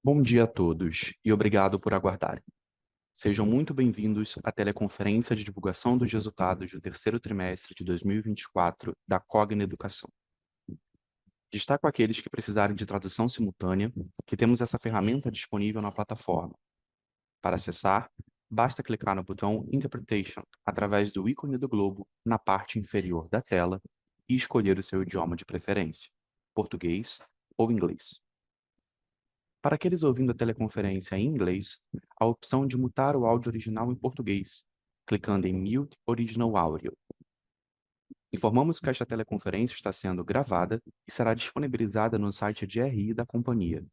Bom dia a todos e obrigado por aguardarem. Sejam muito bem-vindos à teleconferência de divulgação dos resultados do terceiro trimestre de 2024 da Cogna Educação. Destaco aqueles que precisarem de tradução simultânea, que temos essa ferramenta disponível na plataforma. Para acessar, basta clicar no botão Interpretation através do ícone do globo na parte inferior da tela e escolher o seu idioma de preferência, português ou inglês. Para aqueles ouvindo a teleconferência em inglês, a opção de mutar o áudio original em português, clicando em Mute Original Audio. Informamos que esta teleconferência está sendo gravada e será disponibilizada no site de RI da companhia,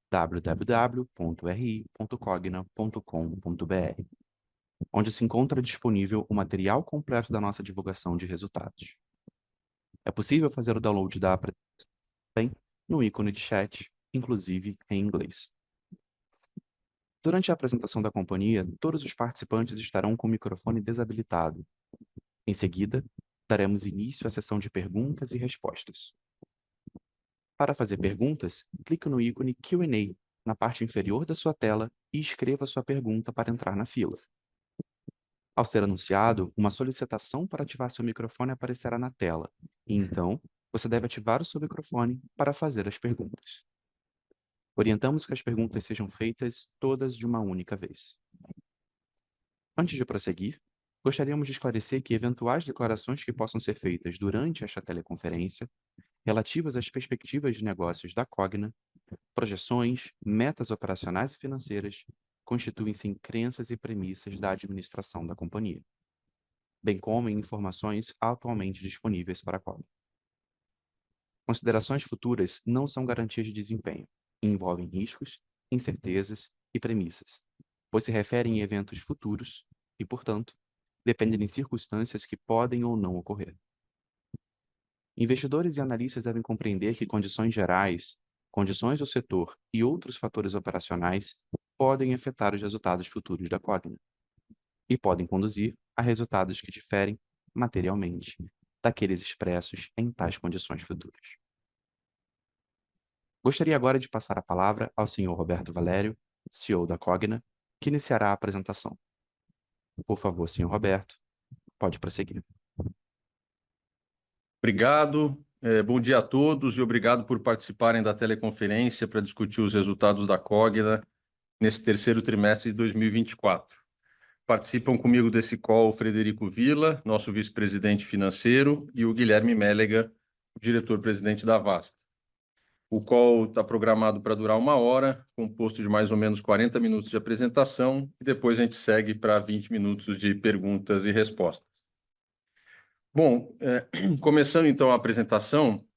www.ri.cogna.com.br, onde se encontra disponível o material completo da nossa divulgação de resultados. É possível fazer o download da apresentação também no ícone de chat, inclusive em inglês. Durante a apresentação da companhia, todos os participantes estarão com o microfone desabilitado. Em seguida, daremos início à sessão de perguntas e respostas. Para fazer perguntas, clique no ícone Q&A na parte inferior da sua tela e escreva sua pergunta para entrar na fila. Ao ser anunciado, uma solicitação para ativar seu microfone aparecerá na tela, e então você deve ativar o seu microfone para fazer as perguntas. Orientamos que as perguntas sejam feitas todas de uma única vez. Antes de prosseguir, gostaríamos de esclarecer que eventuais declarações que possam ser feitas durante esta teleconferência, relativas às perspectivas de negócios da Cogna, projeções, metas operacionais e financeiras, constituem-se em crenças e premissas da administração da companhia, bem como em informações atualmente disponíveis para a Cogna. Considerações futuras não são garantias de desempenho e envolvem riscos, incertezas e premissas, pois se referem a eventos futuros e, portanto, dependem de circunstâncias que podem ou não ocorrer. Investidores e analistas devem compreender que condições gerais, condições do setor e outros fatores operacionais podem afetar os resultados futuros da Cogna e podem conduzir a resultados que diferem materialmente daqueles expressos em tais condições futuras. Gostaria agora de passar a palavra ao Sr. Roberto Valério, CEO da Cogna, que iniciará a apresentação. Por favor, Sr. Roberto, pode prosseguir. Obrigado, bom dia a todos e obrigado por participarem da teleconferência para discutir os resultados da Cogna nesse terceiro trimestre de 2024. Participam comigo desse call o Frederico Villa, nosso vice-presidente financeiro, e o Guilherme Mélega, o diretor-presidente da Vasta. O call está programado para durar 1 hora, composto de mais ou menos 40 minutos de apresentação, e depois a gente segue para 20 minutos de perguntas e respostas. Bom, começando então a apresentação,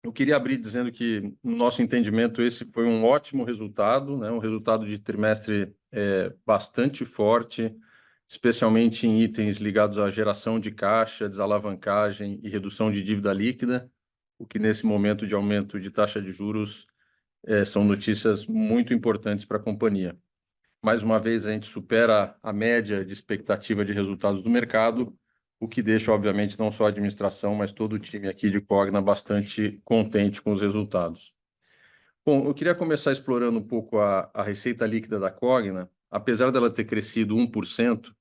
eu queria abrir dizendo que, no nosso entendimento, esse foi um ótimo resultado, né? Um resultado de trimestre bastante forte, especialmente em itens ligados à geração de caixa, desalavancagem e redução de dívida líquida, o que nesse momento de aumento de taxa de juros são notícias muito importantes para a companhia. Mais uma vez, a gente supera a média de expectativa de resultados do mercado, o que deixa, obviamente, não só a administração, mas todo o time aqui de Cogna bastante contente com os resultados. Bom, eu queria começar explorando um pouco a receita líquida da Cogna. Apesar dela ter crescido 1%,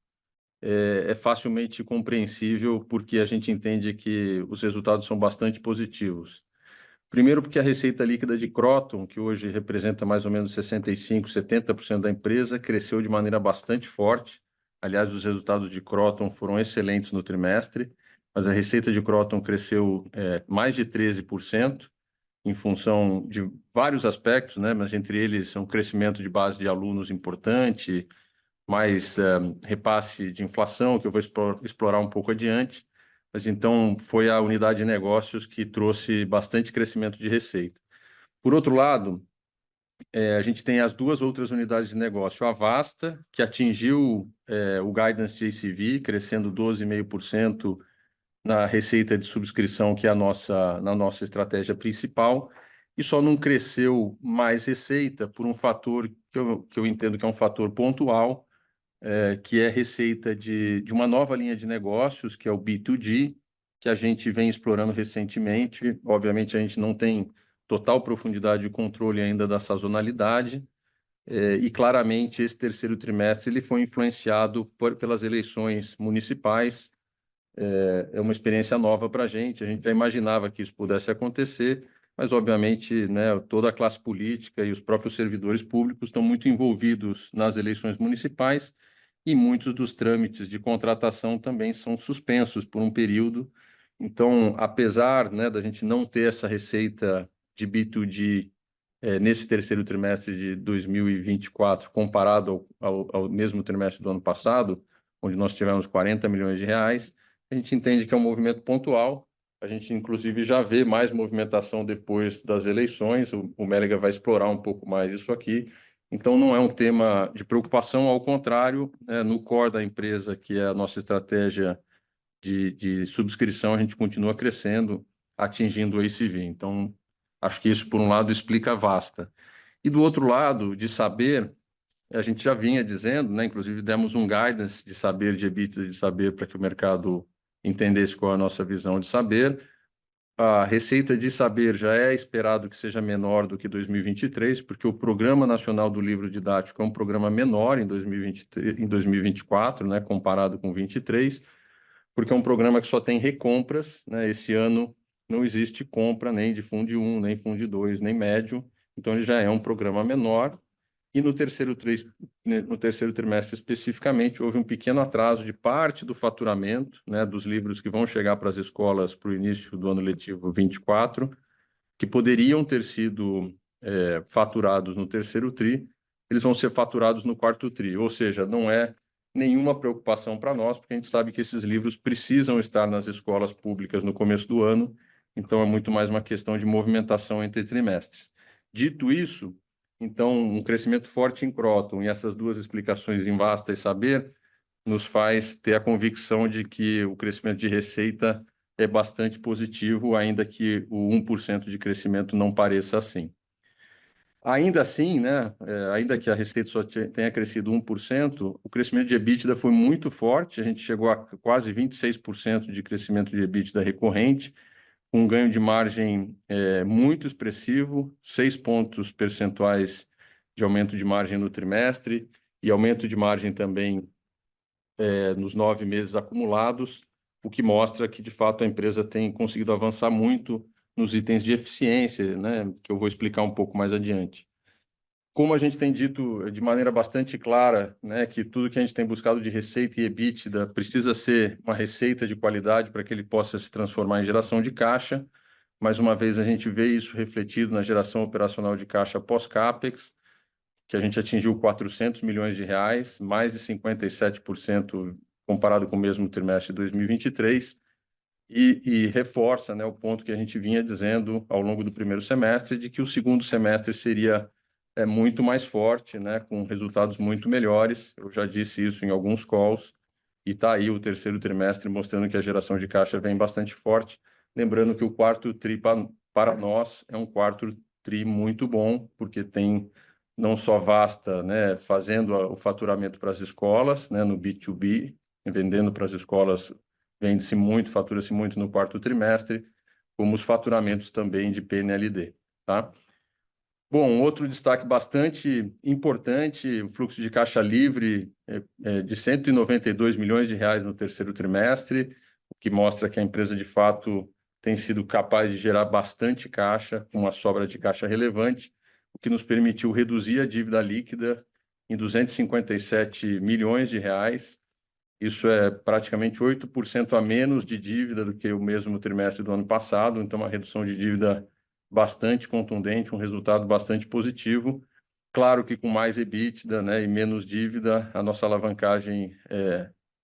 é facilmente compreensível porque a gente entende que os resultados são bastante positivos. Primeiro porque a receita líquida de Kroton, que hoje representa mais ou menos 65%, 70% da empresa, cresceu de maneira bastante forte. Aliás, os resultados de Kroton foram excelentes no trimestre, mas a receita de Kroton cresceu mais de 13%, em função de vários aspectos, né? Mas entre eles um crescimento de base de alunos importante, mais repasse de inflação, que eu vou explorar um pouco adiante. Mas então foi a unidade de negócios que trouxe bastante crescimento de receita. Por outro lado, a gente tem as duas outras unidades de negócio. A Vasta, que atingiu o guidance de ACV, crescendo 12,5% na receita de subscrição, que é na nossa estratégia principal, e só não cresceu mais receita por um fator que eu entendo que é um fator pontual, que é receita de uma nova linha de negócios, que é o B2G, que a gente vem explorando recentemente. Obviamente, a gente não tem total profundidade de controle ainda da sazonalidade, E claramente esse terceiro trimestre ele foi influenciado pelas eleições municipais. É uma experiência nova para a gente já imaginava que isso pudesse acontecer, mas obviamente, né, toda a classe política e os próprios servidores públicos estão muito envolvidos nas eleições municipais e muitos dos trâmites de contratação também são suspensos por um período. Então, apesar, né, da gente não ter essa receita de B2G nesse terceiro trimestre de 2024, comparado ao mesmo trimestre do ano passado, onde nós tivemos 40 milhões de reais, a gente entende que é um movimento pontual. A gente, inclusive, já vê mais movimentação depois das eleições. O Mélega vai explorar um pouco mais isso aqui. Então, não é um tema de preocupação, ao contrário, né, no core da empresa, que é a nossa estratégia de subscrição, a gente continua crescendo, atingindo o ACV. Então, acho que isso, por um lado, explica a Vasta. E do outro lado, de saber, a gente já vinha dizendo, né, inclusive demos um guidance de saber, de EBITDA de saber, para que o mercado entendesse qual é a nossa visão de saber. A receita de saber já é esperado que seja menor do que 2023, porque o Programa Nacional do Livro Didático é um programa menor em 2024, né, comparado com 2023, porque é um programa que só tem recompras, né? Esse ano não existe compra nem de Fundo 1, nem Fundo 2, nem médio, então ele já é um programa menor. E no terceiro trimestre especificamente, houve um pequeno atraso de parte do faturamento, né, dos livros que vão chegar para as escolas para o início do ano letivo 24, que poderiam ter sido faturados no terceiro tri, eles vão ser faturados no quarto tri, ou seja, não é nenhuma preocupação para nós, porque a gente sabe que esses livros precisam estar nas escolas públicas no começo do ano, então é muito mais uma questão de movimentação entre trimestres. Dito isso, então, um crescimento forte em Kroton e essas duas explicações em Vasta e Saber nos faz ter a convicção de que o crescimento de receita é bastante positivo, ainda que o 1% de crescimento não pareça assim. Ainda assim, né, ainda que a receita só tenha crescido 1%, o crescimento de EBITDA foi muito forte, a gente chegou a quase 26% de crescimento de EBITDA recorrente, com um ganho de margem muito expressivo, 6 pontos percentuais de aumento de margem no trimestre e aumento de margem também nos 9 meses acumulados, o que mostra que, de fato, a empresa tem conseguido avançar muito nos itens de eficiência, né, que eu vou explicar um pouco mais adiante. Como a gente tem dito de maneira bastante clara, né, que tudo que a gente tem buscado de receita e EBITDA precisa ser uma receita de qualidade para que ele possa se transformar em geração de caixa. Mais uma vez, a gente vê isso refletido na geração operacional de caixa pós-CAPEX, que a gente atingiu 400 milhões de reais, mais de 57% comparado com o mesmo trimestre de 2023, e reforça, né, o ponto que a gente vinha dizendo ao longo do primeiro semestre, de que o segundo semestre seria muito mais forte, né, com resultados muito melhores. Eu já disse isso em alguns calls, e está aí o terceiro trimestre mostrando que a geração de caixa vem bastante forte. Lembrando que o quarto TRI para nós é um quarto TRI muito bom, porque tem não só Vasta, né, fazendo o faturamento para as escolas, né, no B2B, vendendo para as escolas, vende-se muito, fatura-se muito no quarto trimestre, como os faturamentos também de PNLD, tá? Bom, outro destaque bastante importante, o fluxo de caixa livre de 192 milhões de reais no terceiro trimestre, o que mostra que a empresa, de fato, tem sido capaz de gerar bastante caixa, com uma sobra de caixa relevante, o que nos permitiu reduzir a dívida líquida em 257 milhões de reais. Isso é praticamente 8% a menos de dívida do que o mesmo trimestre do ano passado, então uma redução de dívida bastante contundente, um resultado bastante positivo. Claro que com mais EBITDA, né, e menos dívida, a nossa alavancagem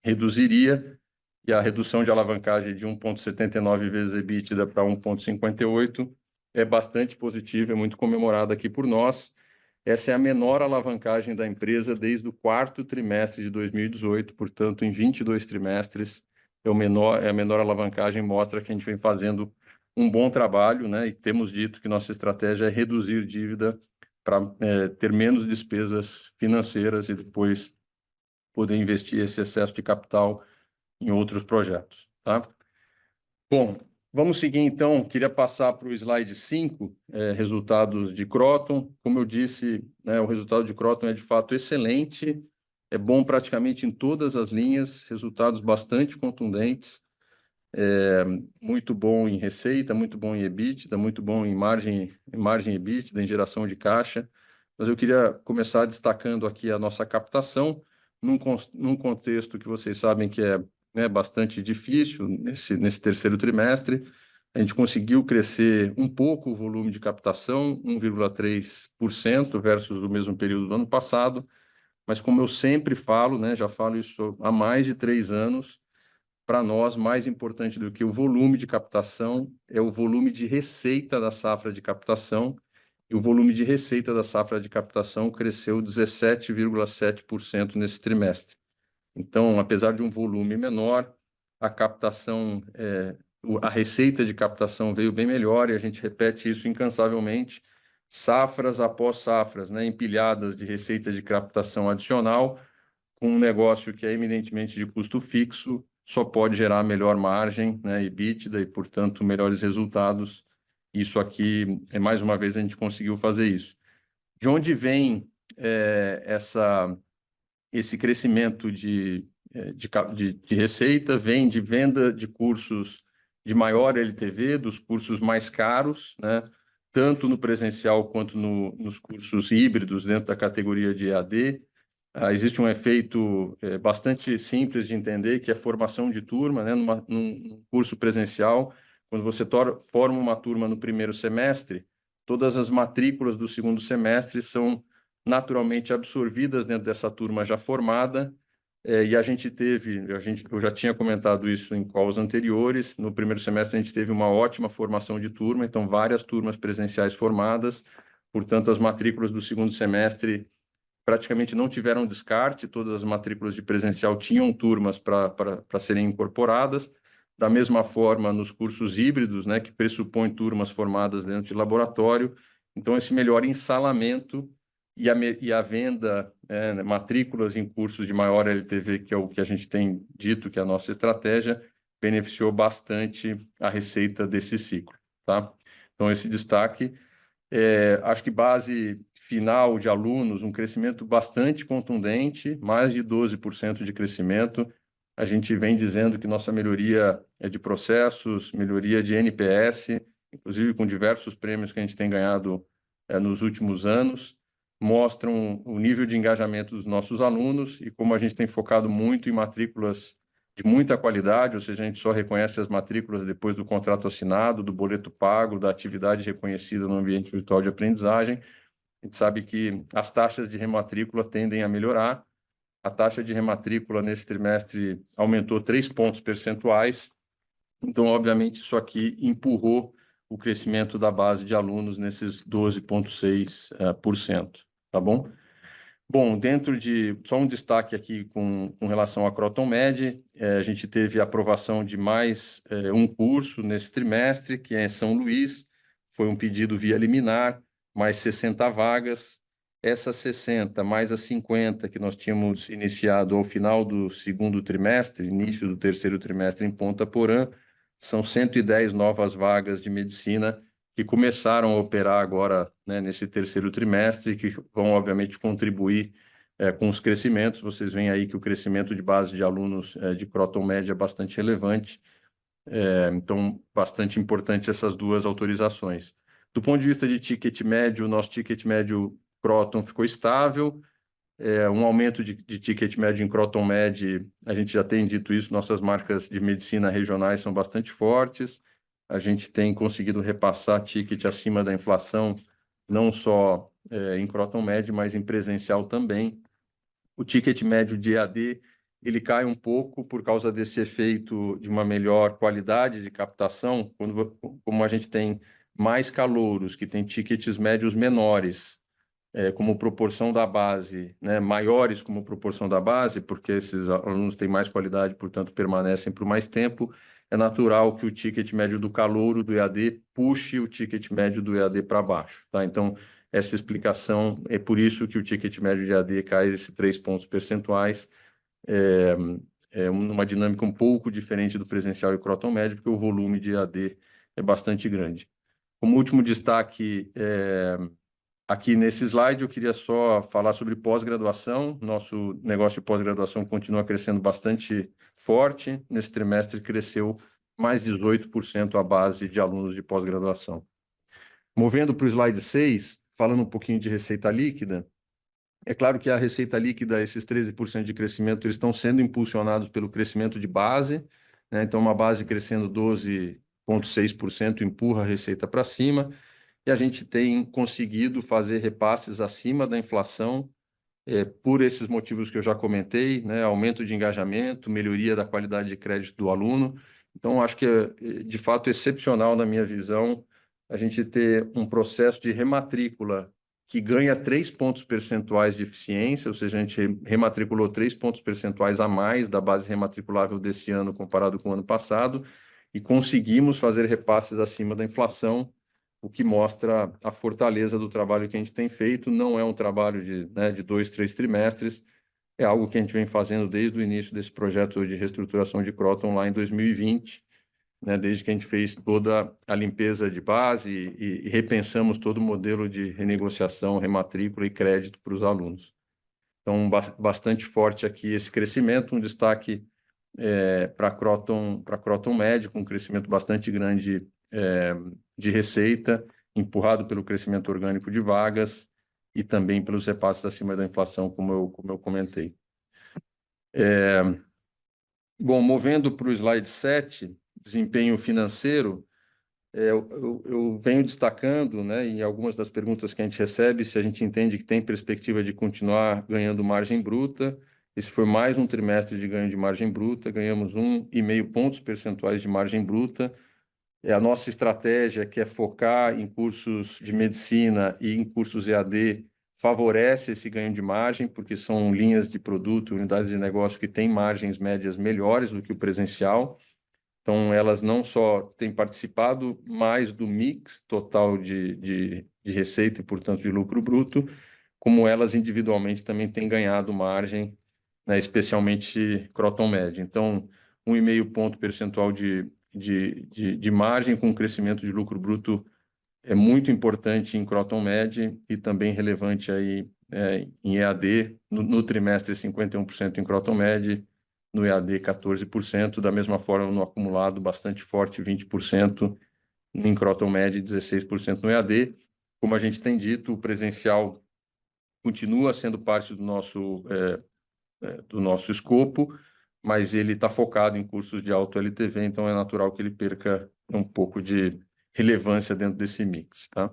reduziria, e a redução de alavancagem de 1,79 vezes EBITDA para 1,58 é bastante positiva, é muito comemorada aqui por nós. Essa é a menor alavancagem da empresa desde o quarto trimestre de 2018, portanto, em 22 trimestres, é a menor alavancagem, mostra que a gente vem fazendo um bom trabalho, né? E temos dito que nossa estratégia é reduzir dívida para ter menos despesas financeiras e depois poder investir esse excesso de capital em outros projetos, tá? Bom, Vamos seguir, então. Queria passar para o slide 5, resultados de Kroton. Como eu disse, né, o resultado de Kroton é, de fato, excelente. É bom praticamente em todas as linhas, resultados bastante contundentes. Muito bom em receita, muito bom em EBITDA, muito bom em margem EBITDA, em geração de caixa. Mas eu queria começar destacando aqui a nossa captação, num contexto que vocês sabem que é, né, bastante difícil nesse terceiro trimestre. A gente conseguiu crescer um pouco o volume de captação, 1,3% versus o mesmo período do ano passado. Mas como eu sempre falo, né, já falo isso há mais de 3 anos, para nós, mais importante do que o volume de captação é o volume de receita da safra de captação, e o volume de receita da safra de captação cresceu 17,7% nesse trimestre. Então, apesar de um volume menor, a captação, a receita de captação veio bem melhor, e a gente repete isso incansavelmente, safras após safras, né, empilhadas de receita de captação adicional, com um negócio que é eminentemente de custo fixo, só pode gerar melhor margem, né, EBITDA, e, portanto, melhores resultados. Isso aqui, mais uma vez, a gente conseguiu fazer isso. De onde vem esse crescimento de receita? Vem de venda de cursos de maior LTV, dos cursos mais caros, né, tanto no presencial quanto nos cursos híbridos dentro da categoria de EAD. Existe um efeito bastante simples de entender, que é formação de turma, né? Num curso presencial, quando você forma uma turma no primeiro semestre, todas as matrículas do segundo semestre são naturalmente absorvidas dentro dessa turma já formada, e eu já tinha comentado isso em calls anteriores. No primeiro semestre a gente teve uma ótima formação de turma, então várias turmas presenciais formadas, portanto as matrículas do segundo semestre praticamente não tiveram descarte, todas as matrículas de presencial tinham turmas para serem incorporadas. Da mesma forma, nos cursos híbridos, né, que pressupõem turmas formadas dentro de laboratório. Então, esse melhor ensalamento e a venda, matrículas em cursos de maior LTV, que é o que a gente tem dito que é a nossa estratégia, beneficiou bastante a receita desse ciclo, tá? Então, esse destaque. Acho que base final de alunos, um crescimento bastante contundente, mais de 12% de crescimento. A gente vem dizendo que nossa melhoria é de processos, melhoria de NPS, inclusive com diversos prêmios que a gente tem ganhado nos últimos anos, mostram o nível de engajamento dos nossos alunos, e como a gente tem focado muito em matrículas de muita qualidade, ou seja, a gente só reconhece as matrículas depois do contrato assinado, do boleto pago, da atividade reconhecida no ambiente virtual de aprendizagem. A gente sabe que as taxas de rematrícula tendem a melhorar. A taxa de rematrícula nesse trimestre aumentou 3 pontos percentuais. Então, obviamente, isso aqui empurrou o crescimento da base de alunos nesses 12,6%. Tá bom? Bom, só um destaque aqui com relação à Kroton Med, a gente teve a aprovação de mais um curso nesse trimestre, que é em São Luís. Foi um pedido via liminar, mais 60 vagas. Essas 60 mais as 50 que nós tínhamos iniciado ao final do segundo trimestre, início do terceiro trimestre em Ponta Porã, são 110 novas vagas de medicina que começaram a operar agora, né, nesse terceiro trimestre, e que vão, obviamente, contribuir com os crescimentos. Vocês veem aí que o crescimento de base de alunos de Kroton Med é bastante relevante, então, bastante importante essas duas autorizações. Do ponto de vista de ticket médio, o nosso ticket médio Kroton ficou estável, um aumento de ticket médio em Kroton Med, a gente já tem dito isso, nossas marcas de medicina regionais são bastante fortes, a gente tem conseguido repassar ticket acima da inflação, não só em Kroton Med, mas em presencial também. O ticket médio de EAD, ele cai um pouco por causa desse efeito de uma melhor qualidade de captação, como a gente tem mais calouros, que têm tickets médios menores, como proporção da base, né, maiores como proporção da base, porque esses alunos têm mais qualidade, portanto, permanecem por mais tempo. É natural que o ticket médio do calouro do EAD puxe o ticket médio do EAD para baixo, tá? Então, essa explicação é por isso que o ticket médio de EAD cai esses 3 pontos percentuais. É uma dinâmica um pouco diferente do presencial e Kroton Med, porque o volume de EAD é bastante grande. Como último destaque, aqui nesse slide, eu queria só falar sobre pós-graduação. Nosso negócio de pós-graduação continua crescendo bastante forte. Nesse trimestre, cresceu mais de 18% a base de alunos de pós-graduação. Movendo para o slide 6, falando um pouquinho de receita líquida, é claro que a receita líquida, esses 13% de crescimento, eles estão sendo impulsionados pelo crescimento de base, né? Então, uma base crescendo 12,6% empurra a receita para cima, e a gente tem conseguido fazer repasses acima da inflação, por esses motivos que eu já comentei, né? Aumento de engajamento, melhoria da qualidade de crédito do aluno. Então, acho que é, de fato, excepcional, na minha visão, a gente ter um processo de rematrícula que ganha 3 pontos percentuais de eficiência, ou seja, a gente rematriculou 3 pontos percentuais a mais da base rematriculável desse ano comparado com o ano passado, e conseguimos fazer repasses acima da inflação, o que mostra a fortaleza do trabalho que a gente tem feito. Não é um trabalho de, né, de 2, 3 trimestres, é algo que a gente vem fazendo desde o início desse projeto de reestruturação de Kroton lá em 2020, né, desde que a gente fez toda a limpeza de base e repensamos todo o modelo de renegociação, rematrícula e crédito para os alunos. Então, bastante forte aqui esse crescimento, um destaque para Kroton Med, com um crescimento bastante grande de receita, empurrado pelo crescimento orgânico de vagas e também pelos repasses acima da inflação, como eu comentei. Bom, movendo para o slide 7, desempenho financeiro, eu venho destacando, né, em algumas das perguntas que a gente recebe, se a gente entende que tem perspectiva de continuar ganhando margem bruta. Esse foi mais um trimestre de ganho de margem bruta, ganhamos 1,5 pontos percentuais de margem bruta. A nossa estratégia, que é focar em cursos de medicina e em cursos EAD, favorece esse ganho de margem, porque são linhas de produto, unidades de negócio que têm margens médias melhores do que o presencial. Então, elas não só têm participado mais do mix total de receita e, portanto, de lucro bruto, como elas individualmente também têm ganhado margem, né, especialmente Kroton Med. Então, 1,5 ponto percentual de margem com crescimento de lucro bruto é muito importante em Kroton Med e também relevante aí, em EAD, no trimestre 51% em Kroton Med, no EAD 14%, da mesma forma no acumulado bastante forte, 20%, em Kroton Med 16% no EAD. Como a gente tem dito, o presencial continua sendo parte do nosso escopo, mas ele está focado em cursos de alto LTV, então é natural que ele perca um pouco de relevância dentro desse mix, tá?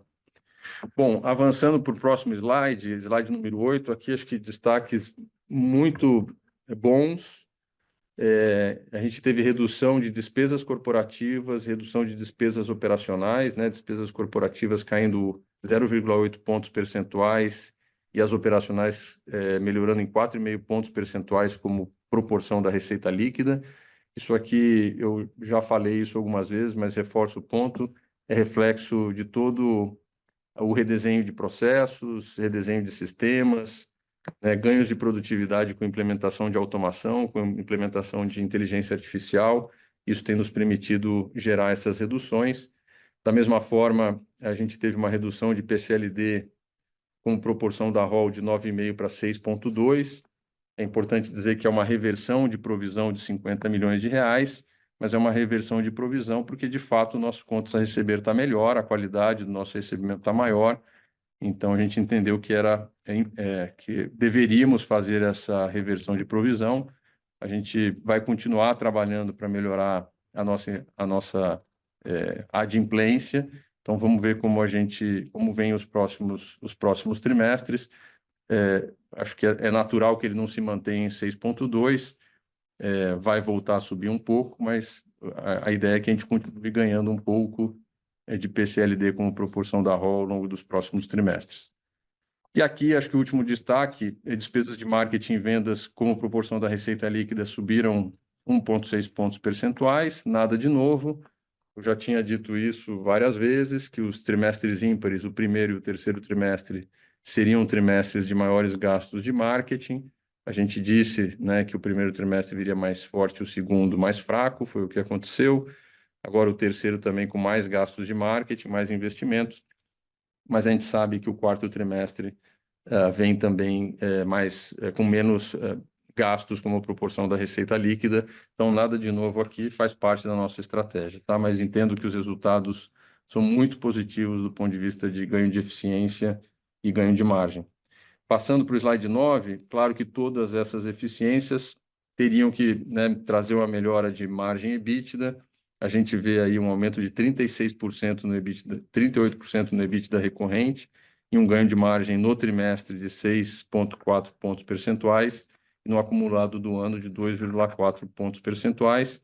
Bom, avançando para o próximo slide, slide número 8, aqui acho que destaques muito bons. A gente teve redução de despesas corporativas, redução de despesas operacionais, né? Despesas corporativas caindo 0,8 pontos percentuais e as operacionais melhorando em 4,5 pontos percentuais como proporção da receita líquida. Isso aqui, eu já falei isso algumas vezes, mas reforço o ponto, é reflexo de todo o redesenho de processos, redesenho de sistemas, né, ganhos de produtividade com implementação de automação, com implementação de inteligência artificial. Isso tem nos permitido gerar essas reduções. Da mesma forma, a gente teve uma redução de PCLD com proporção da ROL de 9,5 para 6,2. É importante dizer que é uma reversão de provisão de 50 milhões de reais, mas é uma reversão de provisão porque, de fato, o nosso contas a receber está melhor, a qualidade do nosso recebimento está maior. Então, a gente entendeu que que deveríamos fazer essa reversão de provisão. A gente vai continuar trabalhando para melhorar a nossa adimplência. Então, vamos ver como vem os próximos trimestres. Acho que é natural que ele não se mantenha em 6,2, vai voltar a subir um pouco, mas a ideia é que a gente continue ganhando um pouco de PCLD como proporção da ROL ao longo dos próximos trimestres. E aqui, acho que o último destaque é despesas de marketing e vendas como proporção da receita líquida subiram 1,6 pontos percentuais, nada de novo. Eu já tinha dito isso várias vezes, que os trimestres ímpares, o primeiro e o terceiro trimestre, seriam trimestres de maiores gastos de marketing. A gente disse, né, que o primeiro trimestre viria mais forte, o segundo mais fraco, foi o que aconteceu. Agora o terceiro também com mais gastos de marketing, mais investimentos, mas a gente sabe que o quarto trimestre vem também com menos gastos como proporção da receita líquida. Então, nada de novo aqui, faz parte da nossa estratégia, tá? Mas entendo que os resultados são muito positivos do ponto de vista de ganho de eficiência e ganho de margem. Passando para o slide 9, claro que todas essas eficiências teriam que, né, trazer uma melhora de margem EBITDA. A gente vê aí um aumento de 36% no EBITDA, 38% no EBITDA recorrente e um ganho de margem no trimestre de 6,4 pontos percentuais e no acumulado do ano de 2,4 pontos percentuais.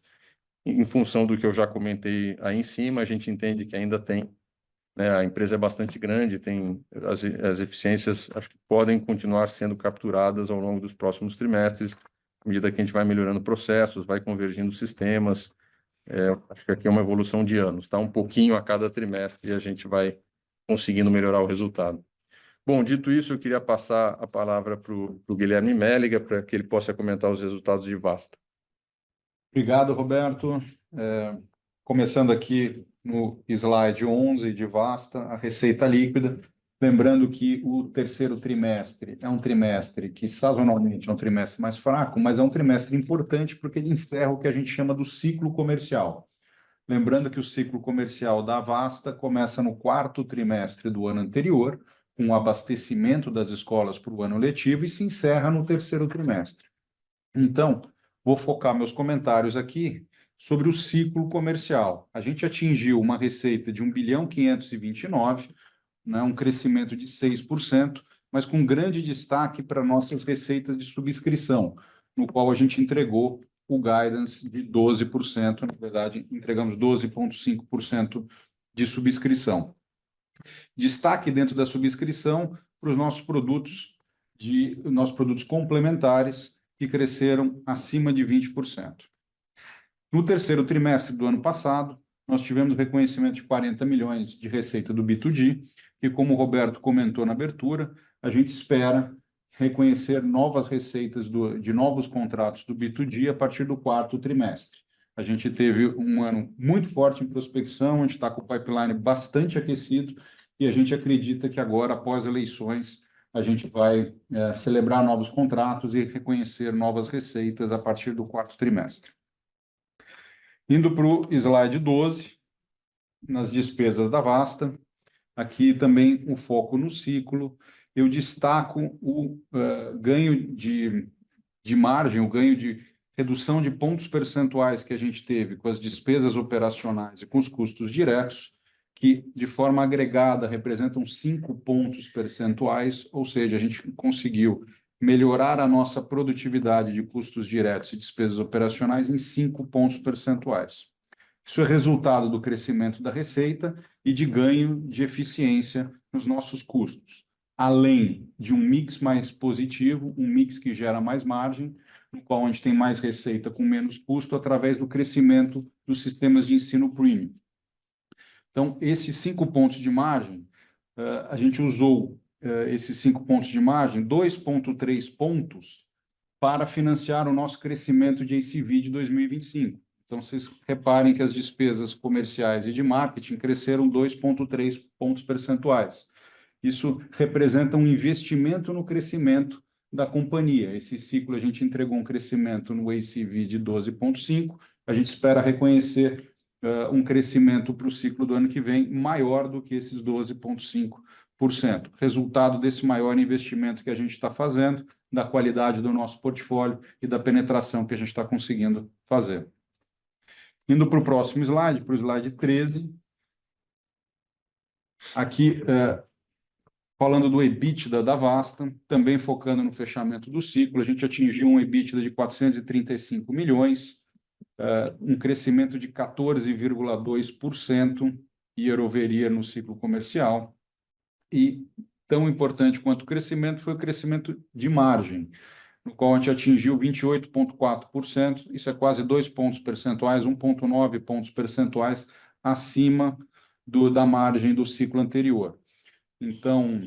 Em função do que eu já comentei aí em cima, a gente entende que ainda tem, né, a empresa é bastante grande, tem as eficiências, acho que podem continuar sendo capturadas ao longo dos próximos trimestres, à medida que a gente vai melhorando processos, vai convergindo sistemas. Acho que aqui é uma evolução de anos, tá? Um pouquinho a cada trimestre e a gente vai conseguindo melhorar o resultado. Bom, dito isso, eu queria passar a palavra para o Guilherme Mélega, para que ele possa comentar os resultados de Vasta. Obrigado, Roberto. Começando aqui no slide 11 de Vasta, a receita líquida. Lembrando que o terceiro trimestre é um trimestre que sazonalmente é um trimestre mais fraco, mas é um trimestre importante porque ele encerra o que a gente chama do ciclo comercial. Lembrando que o ciclo comercial da Vasta começa no quarto trimestre do ano anterior, com o abastecimento das escolas para o ano letivo, e se encerra no terceiro trimestre. Então, vou focar meus comentários aqui sobre o ciclo comercial. A gente atingiu uma receita de 1.529 bilhão, né, um crescimento de 6%, mas com grande destaque para nossas receitas de subscrição, no qual a gente entregou o guidance de 12%, na verdade, entregamos 12,5% de subscrição. Destaque dentro da subscrição para os nossos produtos complementares, que cresceram acima de 20%. No terceiro trimestre do ano passado, nós tivemos reconhecimento de 40 milhões de receita do B2G, e como o Roberto comentou na abertura, a gente espera reconhecer novas receitas de novos contratos do B2G a partir do quarto trimestre. A gente teve um ano muito forte em prospecção, a gente está com o pipeline bastante aquecido, e a gente acredita que agora, após eleições, a gente vai celebrar novos contratos e reconhecer novas receitas a partir do quarto trimestre. Indo para o slide 12, nas despesas da Vasta, aqui também o foco no ciclo. Eu destaco o ganho de margem, o ganho de redução de pontos percentuais que a gente teve com as despesas operacionais e com os custos diretos, que de forma agregada representam 5 pontos percentuais, ou seja, a gente conseguiu melhorar a nossa produtividade de custos diretos e despesas operacionais em 5 pontos percentuais. Isso é resultado do crescimento da receita e de ganho de eficiência nos nossos custos, além de um mix mais positivo, um mix que gera mais margem, no qual a gente tem mais receita com menos custo através do crescimento dos sistemas de ensino premium. Então, esses 5 pontos de margem, a gente usou esses 5 pontos de margem, 2,3 pontos, para financiar o nosso crescimento de ACV de 2025. Então, vocês reparem que as despesas comerciais e de marketing cresceram 2,3 pontos percentuais. Isso representa um investimento no crescimento da companhia. Esse ciclo a gente entregou um crescimento no ACV de 12,5. A gente espera reconhecer um crescimento para o ciclo do ano que vem maior do que esses 12,5%. Resultado desse maior investimento que a gente está fazendo, da qualidade do nosso portfólio e da penetração que a gente está conseguindo fazer. Indo para o próximo slide, para o slide 13. Aqui, falando do EBITDA da Vasta, também focando no fechamento do ciclo, a gente atingiu um EBITDA de 435 milhões, um crescimento de 14,2% year-over-year no ciclo comercial. E tão importante quanto o crescimento foi o crescimento de margem, no qual a gente atingiu 28,4%, isso é quase 2 pontos percentuais, 1,9 pontos percentuais acima da margem do ciclo anterior. Então,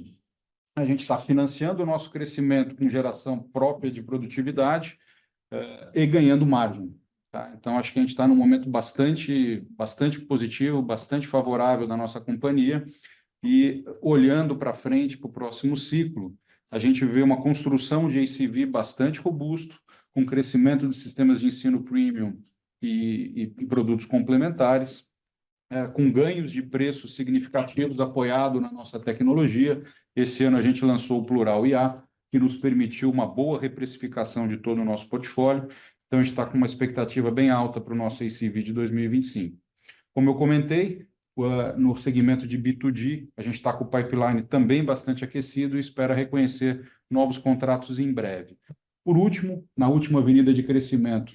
a gente está financiando o nosso crescimento com geração própria de produtividade e ganhando margem. tá? Então, acho que a gente está num momento bastante positivo, bastante favorável da nossa companhia. E olhando para frente, para o próximo ciclo, a gente vê uma construção de ACV bastante robusto, com crescimento de sistemas de ensino premium e produtos complementares, com ganhos de preços significativos apoiado na nossa tecnologia. Esse ano a gente lançou o Plural IA, que nos permitiu uma boa reprecificação de todo o nosso portfólio. Então, a gente está com uma expectativa bem alta para o nosso ACV de 2025. Como eu comentei, no segmento de B2G, a gente está com o pipeline também bastante aquecido e espera reconhecer novos contratos em breve. Por último, na última avenida de crescimento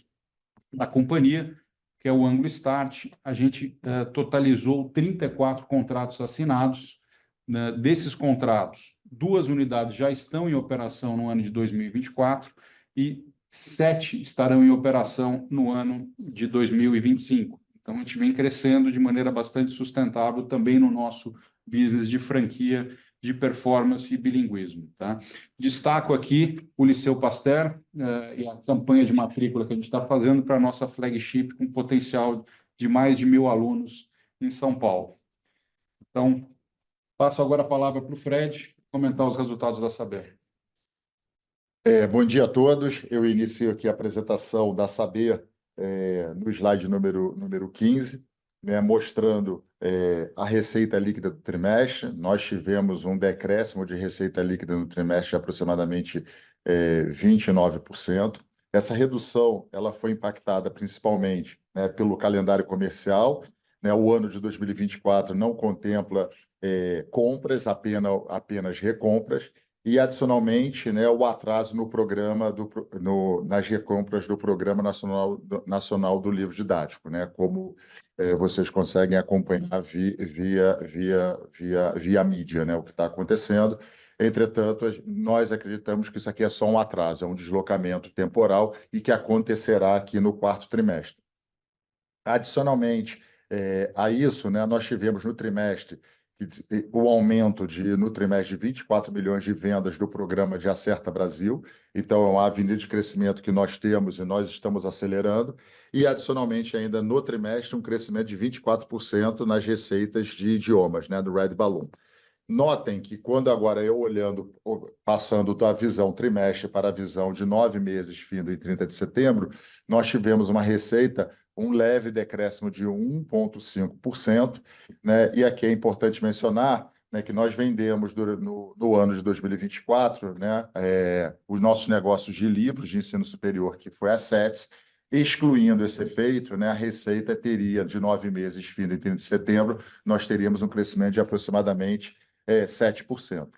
da companhia, que é o Anglo Start, a gente totalizou 34 contratos assinados. Né? Desses contratos, 2 unidades já estão em operação no ano de 2024 e 7 estarão em operação no ano de 2025. Então, a gente vem crescendo de maneira bastante sustentável também no nosso business de franquia, de performance e bilinguismo. Tá? Destaco aqui o Liceu Pasteur e a campanha de matrícula que a gente está fazendo para a nossa flagship, com potencial de mais de 1.000 alunos em São Paulo. Então, passo agora a palavra para o Fred comentar os resultados da Saber. Bom dia a todos. Eu inicio aqui a apresentação da Saber no slide número 15, né, mostrando a receita líquida do trimestre. Nós tivemos um decréscimo de receita líquida no trimestre de aproximadamente 29%. Essa redução ela foi impactada principalmente, né, pelo calendário comercial. Né, o ano de 2024 não contempla compras, apenas recompras. E, adicionalmente, né, o atraso no programa nas recompras do Programa Nacional do Livro Didático, né, como vocês conseguem acompanhar via mídia, né, o que está acontecendo. Entretanto, nós acreditamos que isso aqui é só um atraso, é um deslocamento temporal e que acontecerá aqui no quarto trimestre. Adicionalmente a isso, né, nós tivemos no trimestre o aumento no trimestre de 24 milhões de vendas do programa de Acerta Brasil. Então, é uma avenida de crescimento que nós temos e nós estamos acelerando. E, adicionalmente, ainda no trimestre, um crescimento de 24% nas receitas de idiomas, né, do Red Balloon. Notem que quando agora eu olhando, passando da visão trimestre para a visão de 9 meses, findo em 30 de setembro, nós tivemos uma receita, um leve decréscimo de 1,5%, né? E aqui é importante mencionar, né, que nós vendemos no ano de 2024, né, os nossos negócios de livros de ensino superior, que foi a SETS, excluindo esse efeito, né, a receita teria, de 9 meses, findo em 30 de setembro, nós teríamos um crescimento de aproximadamente 7%.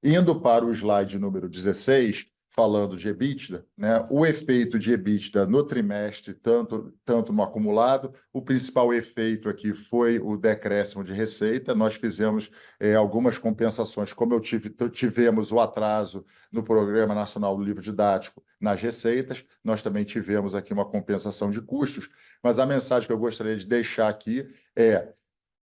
Indo para o slide número 16, falando de EBITDA, né, o efeito de EBITDA no trimestre, tanto no acumulado, o principal efeito aqui foi o decréscimo de receita. Nós fizemos algumas compensações, como tivemos o atraso no Programa Nacional do Livro Didático nas receitas, nós também tivemos aqui uma compensação de custos, mas a mensagem que eu gostaria de deixar aqui é: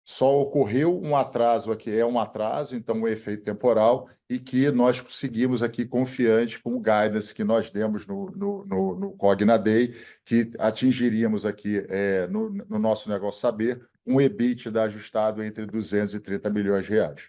só ocorreu um atraso aqui, é um atraso, então um efeito temporal, e que nós seguimos aqui confiante com o guidance que nós demos no Cogna Day, que atingiríamos aqui no nosso negócio Saber um EBITDA ajustado entre 230 milhões de reais.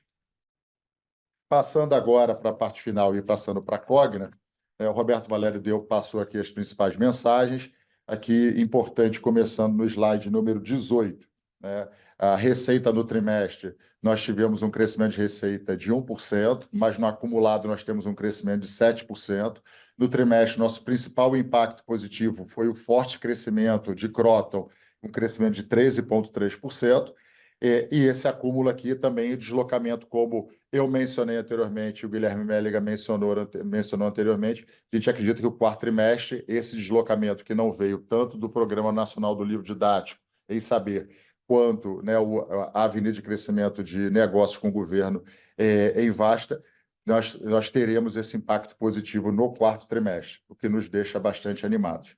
Passando agora para a parte final e passando para a Cogna, o Roberto Valério passou aqui as principais mensagens. Aqui, importante, começando no slide número 18, né? A receita no trimestre, nós tivemos um crescimento de receita de 1%, mas no acumulado nós temos um crescimento de 7%. No trimestre, nosso principal impacto positivo foi o forte crescimento de Kroton, um crescimento de 13,3%. E esse acúmulo aqui também, o deslocamento, como eu mencionei anteriormente, o Guilherme Mélega mencionou anteriormente, a gente acredita que o quarto trimestre, esse deslocamento que não veio tanto do Programa Nacional do Livro Didático, em Saber, quanto, né, a avenida de crescimento de negócios com o governo em Vasta, nós teremos esse impacto positivo no quarto trimestre, o que nos deixa bastante animados.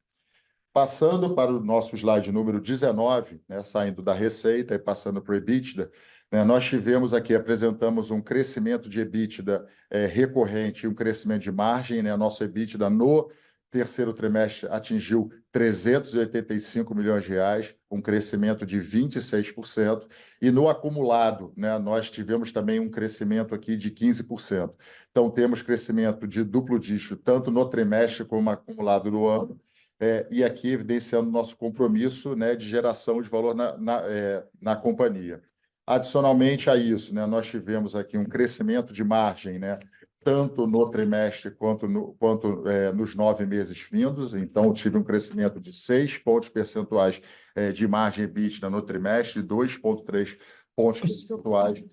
Passando para o nosso slide número 19, né, saindo da receita e passando para o EBITDA, né, nós apresentamos um crescimento de EBITDA recorrente e um crescimento de margem, né, nosso EBITDA no terceiro trimestre atingiu 385 milhões de reais, um crescimento de 26%, e no acumulado, né, nós tivemos também um crescimento aqui de 15%. Então, temos crescimento de duplo dígito, tanto no trimestre como acumulado do ano, e aqui evidenciando nosso compromisso, né, de geração de valor na companhia. Adicionalmente a isso, né, nós tivemos aqui um crescimento de margem, né, tanto no trimestre quanto nos 9 meses findos. Então, tive um crescimento de 6 pontos percentuais de margem EBITDA no trimestre, 2,3 pontos percentuais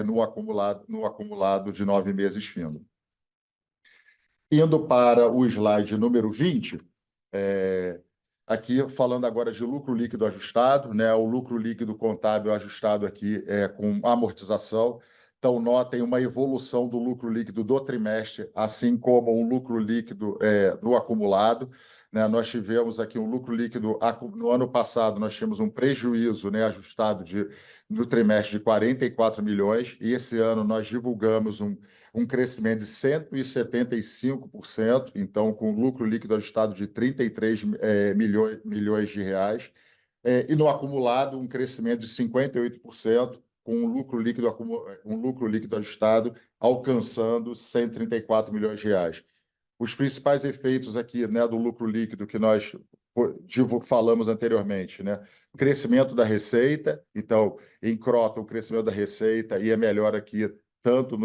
no acumulado de 9 meses findos. Indo para o slide número 20, aqui falando agora de lucro líquido ajustado, né? O lucro líquido contábil ajustado aqui com amortização. Então, notem uma evolução do lucro líquido do trimestre, assim como um lucro líquido do acumulado, né? Nós tivemos aqui um lucro líquido no ano passado, nós tínhamos um prejuízo, né, ajustado no trimestre de 44 milhões, e esse ano nós divulgamos um crescimento de 175%, então com lucro líquido ajustado de 33 milhões de reais, e no acumulado um crescimento de 58%, com um lucro líquido ajustado alcançando 134 milhões de reais. Os principais efeitos aqui, né, do lucro líquido que nós falamos anteriormente, né? Crescimento da receita, então, em Kroton, o crescimento da receita e a melhora aqui tanto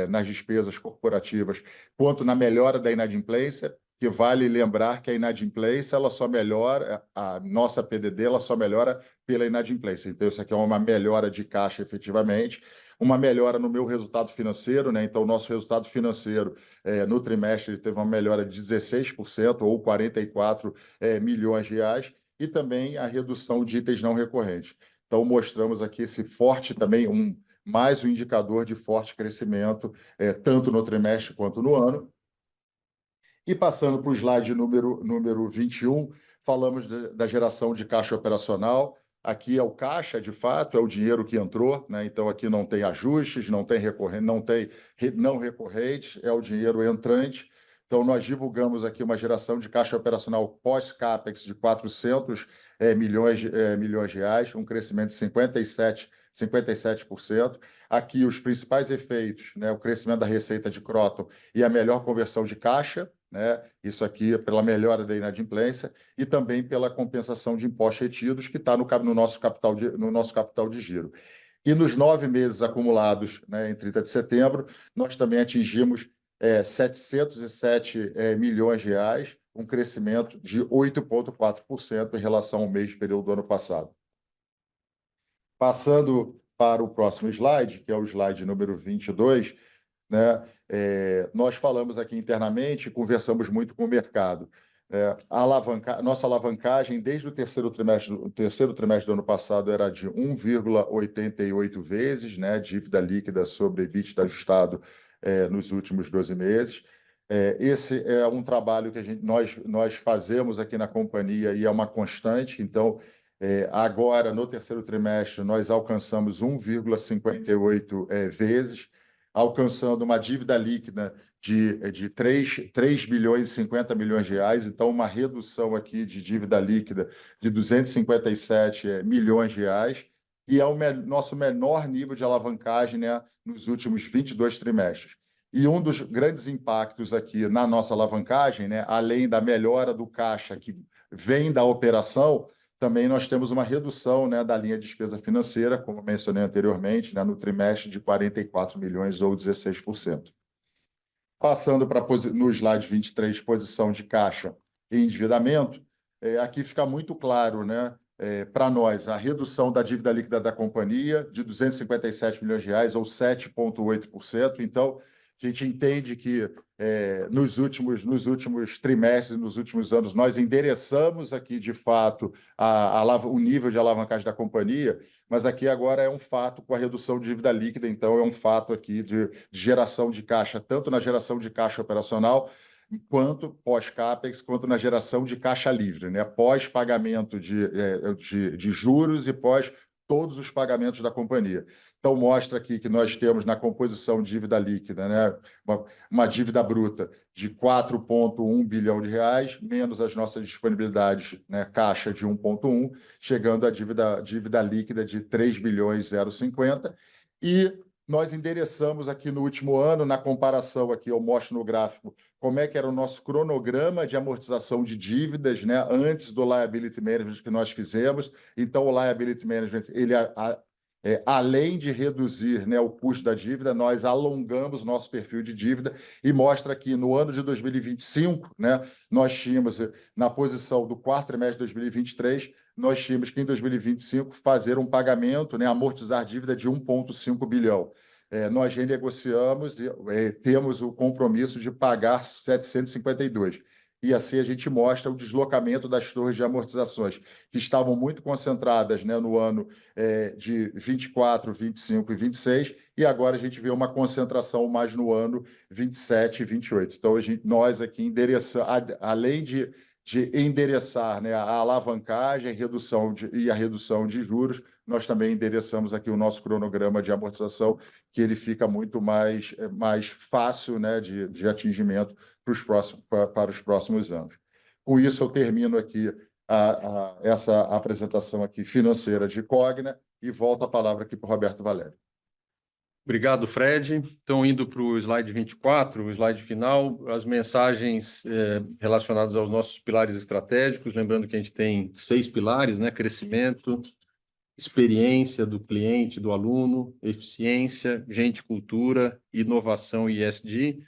nas despesas corporativas quanto na melhora da inadimplência, que vale lembrar que a inadimplência ela só melhora, a nossa PDD ela só melhora pela inadimplência. Então, isso aqui é uma melhora de caixa efetivamente, uma melhora no meu resultado financeiro, né? Então, o nosso resultado financeiro no trimestre teve uma melhora de 16%, ou 44 milhões de reais, e também a redução de itens não recorrentes. Então, mostramos aqui esse forte também, mais um indicador de forte crescimento, tanto no trimestre quanto no ano. E passando para o slide número 21, falamos da geração de caixa operacional. Aqui é o caixa, de fato, é o dinheiro que entrou, né? Então, aqui não tem ajustes, não tem não recorrentes, é o dinheiro entrante. Então, nós divulgamos aqui uma geração de caixa operacional pós-CAPEX de 400 milhões de reais, um crescimento de 57%. Aqui, os principais efeitos, né? O crescimento da receita de Kroton e a melhor conversão de caixa, né? Isso aqui pela melhora da inadimplência e também pela compensação de impostos retidos, que está no nosso capital de giro. E nos 9 meses acumulados, né, em 30 de setembro, nós também atingimos 707 milhões de reais, um crescimento de 8,4% em relação ao mesmo período do ano passado. Passando para o próximo slide, que é o slide número 22, né? Nós falamos aqui internamente, conversamos muito com o mercado. Nossa alavancagem, desde o terceiro trimestre do ano passado, era de 1,88 vezes, né? Dívida líquida sobre EBITDA ajustado nos últimos 12 meses. Esse é um trabalho que nós fazemos aqui na companhia e é uma constante. Então, agora, no terceiro trimestre, nós alcançamos 1,58 vezes, alcançando uma dívida líquida de 3 bilhões e 50 milhões de reais, então uma redução aqui de dívida líquida de 257 milhões de reais, e é o nosso menor nível de alavancagem, né, nos últimos 22 trimestres. E um dos grandes impactos aqui na nossa alavancagem, né, além da melhora do caixa que vem da operação, também nós temos uma redução, né, da linha de despesa financeira, como mencionei anteriormente, né, no trimestre de 44 milhões ou 16%. Passando no slide 23, posição de caixa e endividamento, aqui fica muito claro, né, para nós, a redução da dívida líquida da companhia de 257 milhões de reais ou 7,8%. Então, a gente entende que nos últimos trimestres, nos últimos anos, nós endereçamos aqui, de fato, o nível de alavancagem da companhia, mas aqui agora é um fato com a redução de dívida líquida, então é um fato aqui de geração de caixa, tanto na geração de caixa operacional, quanto pós-CAPEX, quanto na geração de caixa livre, né? Pós-pagamento de juros e pós todos os pagamentos da companhia. Então, mostra aqui que nós temos na composição dívida líquida, né, uma dívida bruta de 4,1 bilhão de reais, menos as nossas disponibilidades, né, caixa de 1,1, chegando à dívida líquida de 3 bilhões 0,50. E nós endereçamos aqui no último ano, na comparação aqui, eu mostro no gráfico, como é que era o nosso cronograma de amortização de dívidas, né, antes do liability management que nós fizemos. Então, o liability management, ele além de reduzir, né, o custo da dívida, nós alongamos nosso perfil de dívida e mostra que no ano de 2025, né, nós tínhamos, na posição do quarto trimestre de 2023, nós tínhamos que em 2025 fazer um pagamento, né, amortizar dívida de 1,5 bilhão. Nós renegociamos e temos o compromisso de pagar 752. E assim a gente mostra o deslocamento das torres de amortizações, que estavam muito concentradas, né, no ano de 24, 25 e 26, e agora a gente vê uma concentração mais no ano 27 e 28. Então, nós aqui além de endereçar, né, a alavancagem e a redução de juros, nós também endereçamos aqui o nosso cronograma de amortização, que ele fica muito mais fácil, né, de atingimento para os próximos anos. Com isso, eu termino aqui essa apresentação aqui financeira de Cogna e volto a palavra aqui para o Roberto Valério. Obrigado, Fred. Então, indo para o slide 24, o slide final, as mensagens relacionadas aos nossos pilares estratégicos, lembrando que a gente tem 6 pilares, né? Crescimento, experiência do cliente, do aluno, eficiência, gente, cultura, inovação e ESG.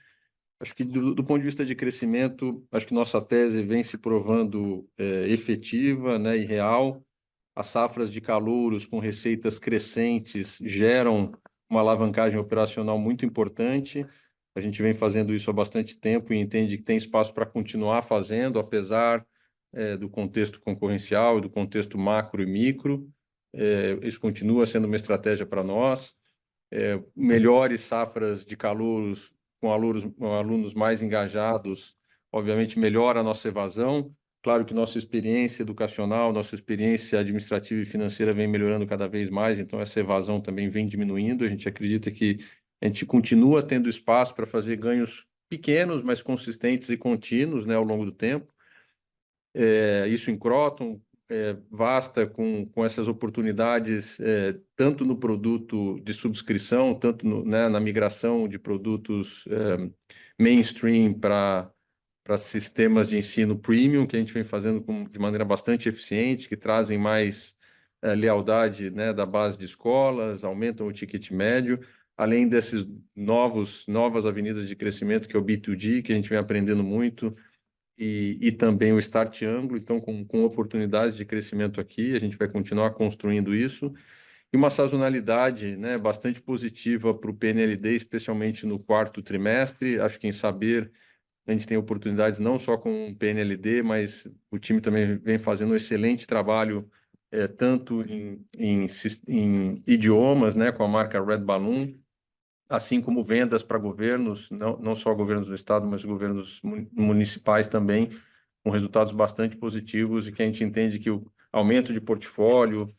Acho que do ponto de vista de crescimento, acho que nossa tese vem se provando efetiva, né, e real. As safras de calouros com receitas crescentes geram uma alavancagem operacional muito importante. A gente vem fazendo isso há bastante tempo e entende que tem espaço para continuar fazendo, apesar do contexto concorrencial e do contexto macro e micro. Isso continua sendo uma estratégia para nós. Melhores safras de calouros com alunos mais engajados, obviamente melhora a nossa evasão. Claro que nossa experiência educacional, nossa experiência administrativa e financeira vem melhorando cada vez mais, então essa evasão também vem diminuindo. A gente acredita que a gente continua tendo espaço para fazer ganhos pequenos, mas consistentes e contínuos, né, ao longo do tempo. Isso em Kroton, Vasta, com essas oportunidades, tanto no produto de subscrição, tanto na migração de produtos mainstream para sistemas de ensino premium, que a gente vem fazendo de maneira bastante eficiente, que trazem mais lealdade, né, da base de escolas, aumentam o ticket médio, além desses novas avenidas de crescimento, que é o B2G, que a gente vem aprendendo muito, e também o Start Anglo, então com oportunidades de crescimento aqui, a gente vai continuar construindo isso, e uma sazonalidade, né, bastante positiva para o PNLD, especialmente no quarto trimestre. Acho que em Saber a gente tem oportunidades não só com o PNLD, mas o time também vem fazendo um excelente trabalho, tanto em idiomas, né, com a marca Red Balloon, assim como vendas para governos, não só governos do estado, mas governos municipais também, com resultados bastante positivos, e que a gente entende que o aumento de portfólio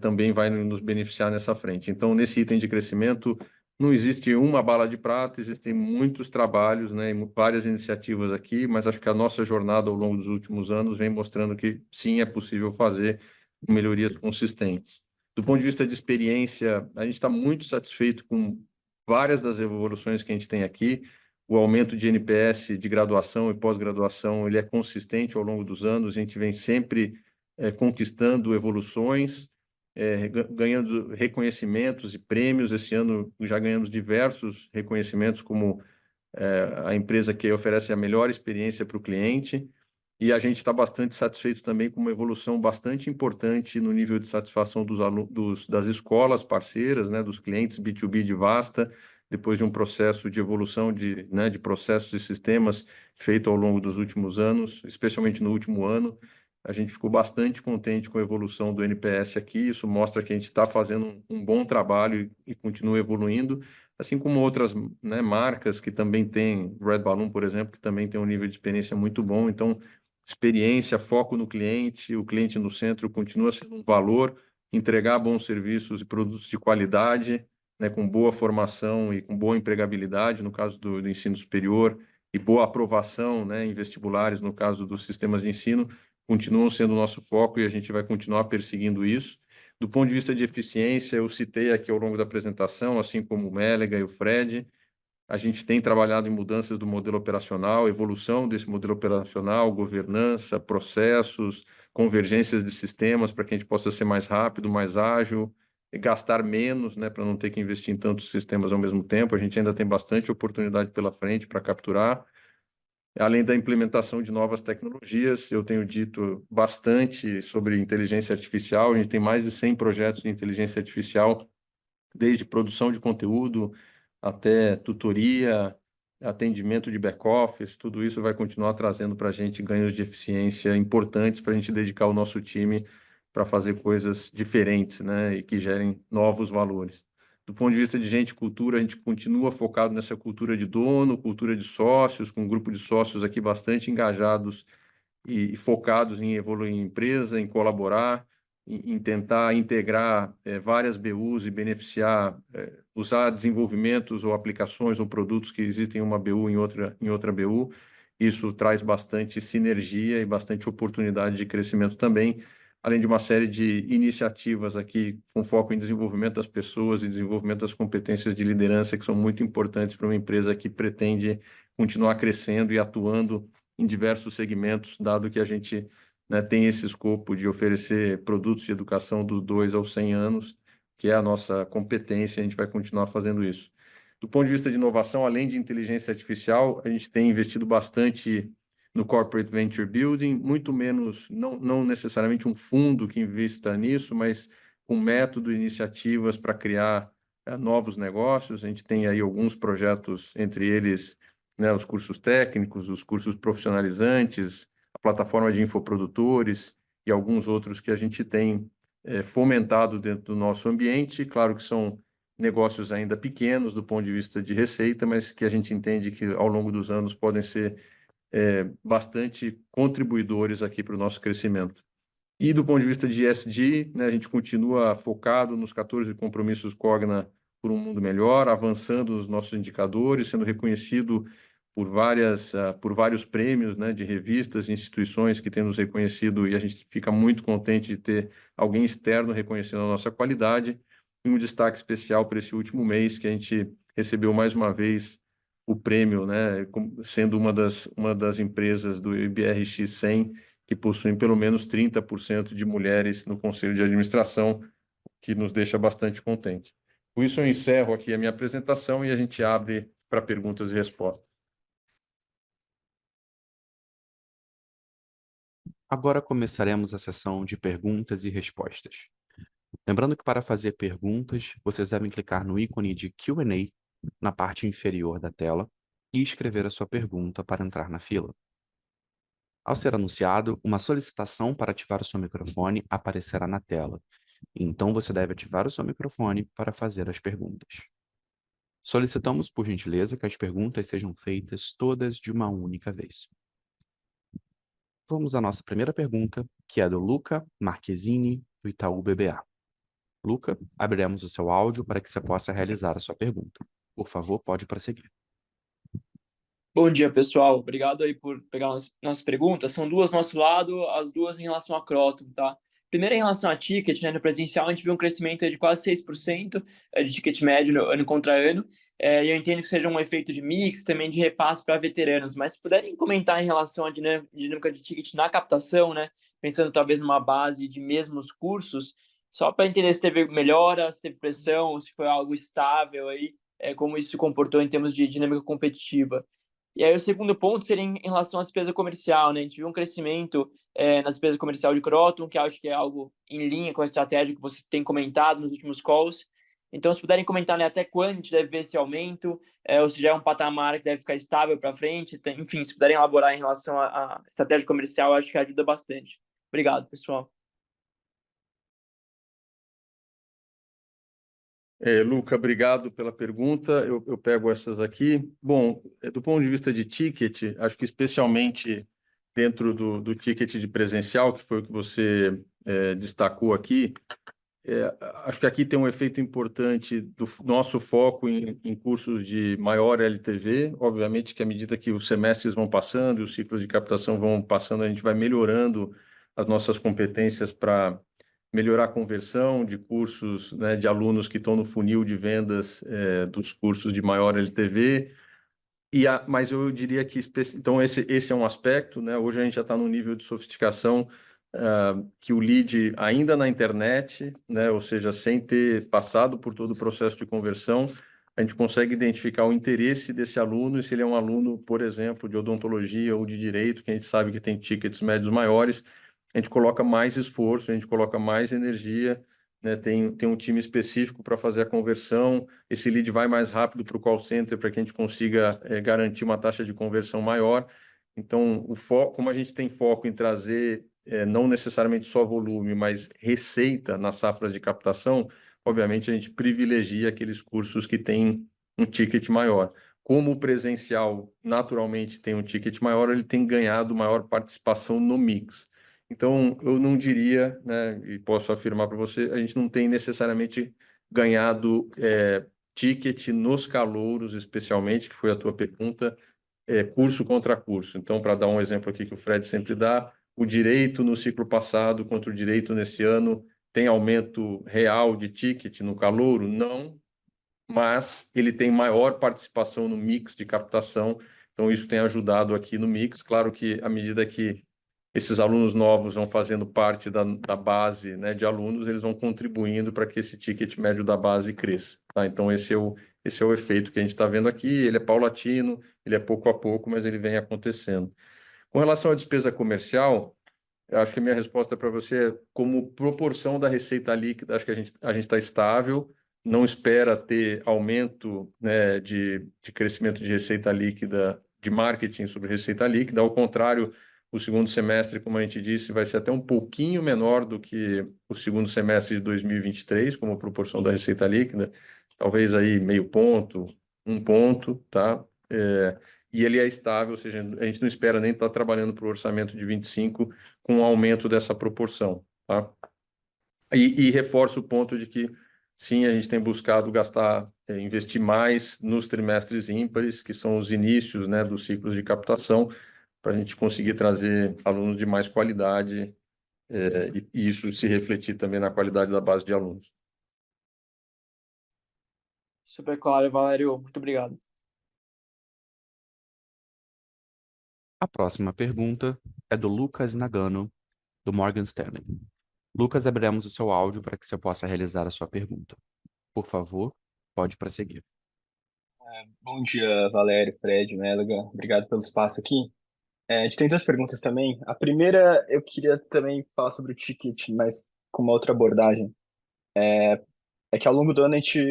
também vai nos beneficiar nessa frente. Então, nesse item de crescimento, não existe uma bala de prata, existem muitos trabalhos, né, e várias iniciativas aqui, mas acho que a nossa jornada ao longo dos últimos anos vem mostrando que sim, é possível fazer melhorias consistentes. Do ponto de vista de experiência, a gente está muito satisfeito com várias das evoluções que a gente tem aqui. O aumento de NPS de graduação e pós-graduação, ele é consistente ao longo dos anos, a gente vem sempre conquistando evoluções, ganhando reconhecimentos e prêmios. Esse ano já ganhamos diversos reconhecimentos como a empresa que oferece a melhor experiência para o cliente, e a gente está bastante satisfeito também com uma evolução bastante importante no nível de satisfação das escolas parceiras, né, dos clientes B2B de Vasta, depois de um processo de evolução de processos e sistemas feito ao longo dos últimos anos, especialmente no último ano. A gente ficou bastante contente com a evolução do NPS aqui. Isso mostra que a gente está fazendo um bom trabalho e continua evoluindo, assim como outras, né, marcas que também têm, Red Balloon, por exemplo, que também tem um nível de experiência muito bom. Então, experiência, foco no cliente, o cliente no centro continua sendo um valor entregar bons serviços e produtos de qualidade, né, com boa formação e com boa empregabilidade, no caso do ensino superior, e boa aprovação, né, em vestibulares, no caso dos sistemas de ensino, continuam sendo o nosso foco e a gente vai continuar perseguindo isso. Do ponto de vista de eficiência, eu citei aqui ao longo da apresentação, assim como o Mélega e o Fred, a gente tem trabalhado em mudanças do modelo operacional, evolução desse modelo operacional, governança, processos, convergências de sistemas para que a gente possa ser mais rápido, mais ágil, e gastar menos, né, para não ter que investir em tantos sistemas ao mesmo tempo. A gente ainda tem bastante oportunidade pela frente para capturar. Além da implementação de novas tecnologias, eu tenho dito bastante sobre inteligência artificial. A gente tem mais de 100 projetos de inteligência artificial, desde produção de conteúdo até tutoria, atendimento de back-office. Tudo isso vai continuar trazendo para a gente ganhos de eficiência importantes para a gente dedicar o nosso time para fazer coisas diferentes, né, e que gerem novos valores. Do ponto de vista de gente e cultura, a gente continua focado nessa cultura de dono, cultura de sócios, com um grupo de sócios aqui bastante engajados e focados em evoluir a empresa, em colaborar, em tentar integrar várias BUs e beneficiar, usar desenvolvimentos ou aplicações ou produtos que existem em uma BU em outra BU. Isso traz bastante sinergia e bastante oportunidade de crescimento também, além de uma série de iniciativas aqui com foco em desenvolvimento das pessoas e desenvolvimento das competências de liderança que são muito importantes para uma empresa que pretende continuar crescendo e atuando em diversos segmentos, dado que a gente, né, tem esse escopo de oferecer produtos de educação dos 2 aos 100 anos, que é a nossa competência, a gente vai continuar fazendo isso. Do ponto de vista de inovação, além de inteligência artificial, a gente tem investido bastante no Corporate Venture Building, muito menos, não necessariamente um fundo que invista nisso, mas com método e iniciativas para criar novos negócios. A gente tem aí alguns projetos, entre eles, né, os cursos técnicos, os cursos profissionalizantes, a plataforma de infoprodutores e alguns outros que a gente tem fomentado dentro do nosso ambiente. Claro que são negócios ainda pequenos do ponto de vista de receita, mas que a gente entende que ao longo dos anos podem ser bastante contribuidores aqui para o nosso crescimento. E do ponto de vista de ESG, né, a gente continua focado nos 14 compromissos Cogna por um mundo melhor, avançando nos nossos indicadores, sendo reconhecido por vários prêmios, né, de revistas e instituições que têm nos reconhecido, e a gente fica muito contente de ter alguém externo reconhecendo a nossa qualidade. E um destaque especial para esse último mês, que a gente recebeu mais uma vez o prêmio, né, sendo uma das empresas do IBRX 100 que possuem pelo menos 30% de mulheres no conselho de administração, que nos deixa bastante contente. Com isso, eu encerro aqui a minha apresentação e a gente abre para perguntas e respostas. Agora começaremos a sessão de perguntas e respostas. Lembrando que para fazer perguntas, vocês devem clicar no ícone de Q&A na parte inferior da tela e escrever a sua pergunta para entrar na fila. Ao ser anunciado, uma solicitação para ativar o seu microfone aparecerá na tela. Então você deve ativar o seu microfone para fazer as perguntas. Solicitamos, por gentileza, que as perguntas sejam feitas todas de uma única vez. Vamos à nossa primeira pergunta, que é do Luca Marquezini, do Itaú BBA. Luca, abriremos o seu áudio para que você possa realizar a sua pergunta. Por favor, pode prosseguir. Bom dia, pessoal. Obrigado aí por pegar nossas perguntas. São duas do nosso lado, as duas em relação a Kroton, tá? Primeiro, em relação a ticket, né, no presencial, a gente viu um crescimento de quase 6% de ticket médio ano contra ano. E eu entendo que seja um efeito de mix, também de repasse para veteranos. Mas se puderem comentar em relação à dinâmica de ticket na captação, né, pensando talvez numa base de mesmos cursos, só para entender se teve melhora, se teve pressão, se foi algo estável aí, como isso se comportou em termos de dinâmica competitiva. E aí o segundo ponto seria em relação à despesa comercial, né? A gente viu um crescimento na despesa comercial de Kroton, que acho que é algo em linha com a estratégia que você tem comentado nos últimos calls. Então, se puderem comentar, né, até quando a gente deve ver esse aumento, ou se já é um patamar que deve ficar estável para frente, enfim, se puderem elaborar em relação à estratégia comercial, acho que ajuda bastante. Obrigado, pessoal. Luca, obrigado pela pergunta. Eu pego essas aqui. Bom, do ponto de vista de ticket, acho que especialmente dentro do ticket de presencial, que foi o que você destacou aqui, Acho que aqui tem um efeito importante do nosso foco em cursos de maior LTV. Obviamente que à medida que os semestres vão passando e os ciclos de captação vão passando, a gente vai melhorando as nossas competências para melhorar a conversão de cursos, né, de alunos que estão no funil de vendas dos cursos de maior LTV. Mas eu diria que então esse é um aspecto, né? Hoje a gente já está num nível de sofisticação que o lead ainda na internet, né? Ou seja, sem ter passado por todo o processo de conversão, a gente consegue identificar o interesse desse aluno e se ele é um aluno, por exemplo, de odontologia ou de direito, que a gente sabe que tem tickets médios maiores, a gente coloca mais esforço, a gente coloca mais energia, né? Tem um time específico para fazer a conversão. Esse lead vai mais rápido para o call center para que a gente consiga garantir uma taxa de conversão maior. Então, como a gente tem foco em trazer não necessariamente só volume, mas receita nas safras de captação, obviamente a gente privilegia aqueles cursos que têm um ticket maior. Como o presencial naturalmente tem um ticket maior, ele tem ganhado maior participação no mix. Então, eu não diria, né, e posso afirmar para você, a gente não tem necessariamente ganhado ticket nos calouros, especialmente, que foi a tua pergunta, curso contra curso. Então, para dar um exemplo aqui que o Fred sempre dá, o direito no ciclo passado contra o direito nesse ano tem aumento real de ticket no calouro? Não, mas ele tem maior participação no mix de captação, então isso tem ajudado aqui no mix. Claro que à medida que esses alunos novos vão fazendo parte da base, né, de alunos, eles vão contribuindo para que esse ticket médio da base cresça, tá? Então, esse é o efeito que a gente está vendo aqui. Ele é paulatino, ele é pouco a pouco, mas ele vem acontecendo. Com relação à despesa comercial, eu acho que a minha resposta para você é como proporção da receita líquida, acho que a gente está estável, não espera ter aumento, né, de crescimento de receita líquida, de marketing sobre receita líquida. Ao contrário, o segundo semestre, como a gente disse, vai ser até um pouquinho menor do que o segundo semestre de 2023, como proporção da receita líquida, talvez aí meio ponto, 1 ponto, tá? E ele é estável, ou seja, a gente não espera nem estar trabalhando para o orçamento de 25 com um aumento dessa proporção, tá? E reforço o ponto de que, sim, a gente tem buscado investir mais nos trimestres ímpares, que são os inícios, né, dos ciclos de captação, para a gente conseguir trazer alunos de mais qualidade, e isso se refletir também na qualidade da base de alunos. Super claro, Valério. Muito obrigado. A próxima pergunta é do Lucas Nagano, do Morgan Stanley. Lucas, abriremos o seu áudio para que você possa realizar a sua pergunta. Por favor, pode prosseguir. Bom dia, Valério, Fred, Mélega. Obrigado pelo espaço aqui. A gente tem duas perguntas também. A primeira, eu queria também falar sobre o ticket, mas com uma outra abordagem. É que ao longo do ano a gente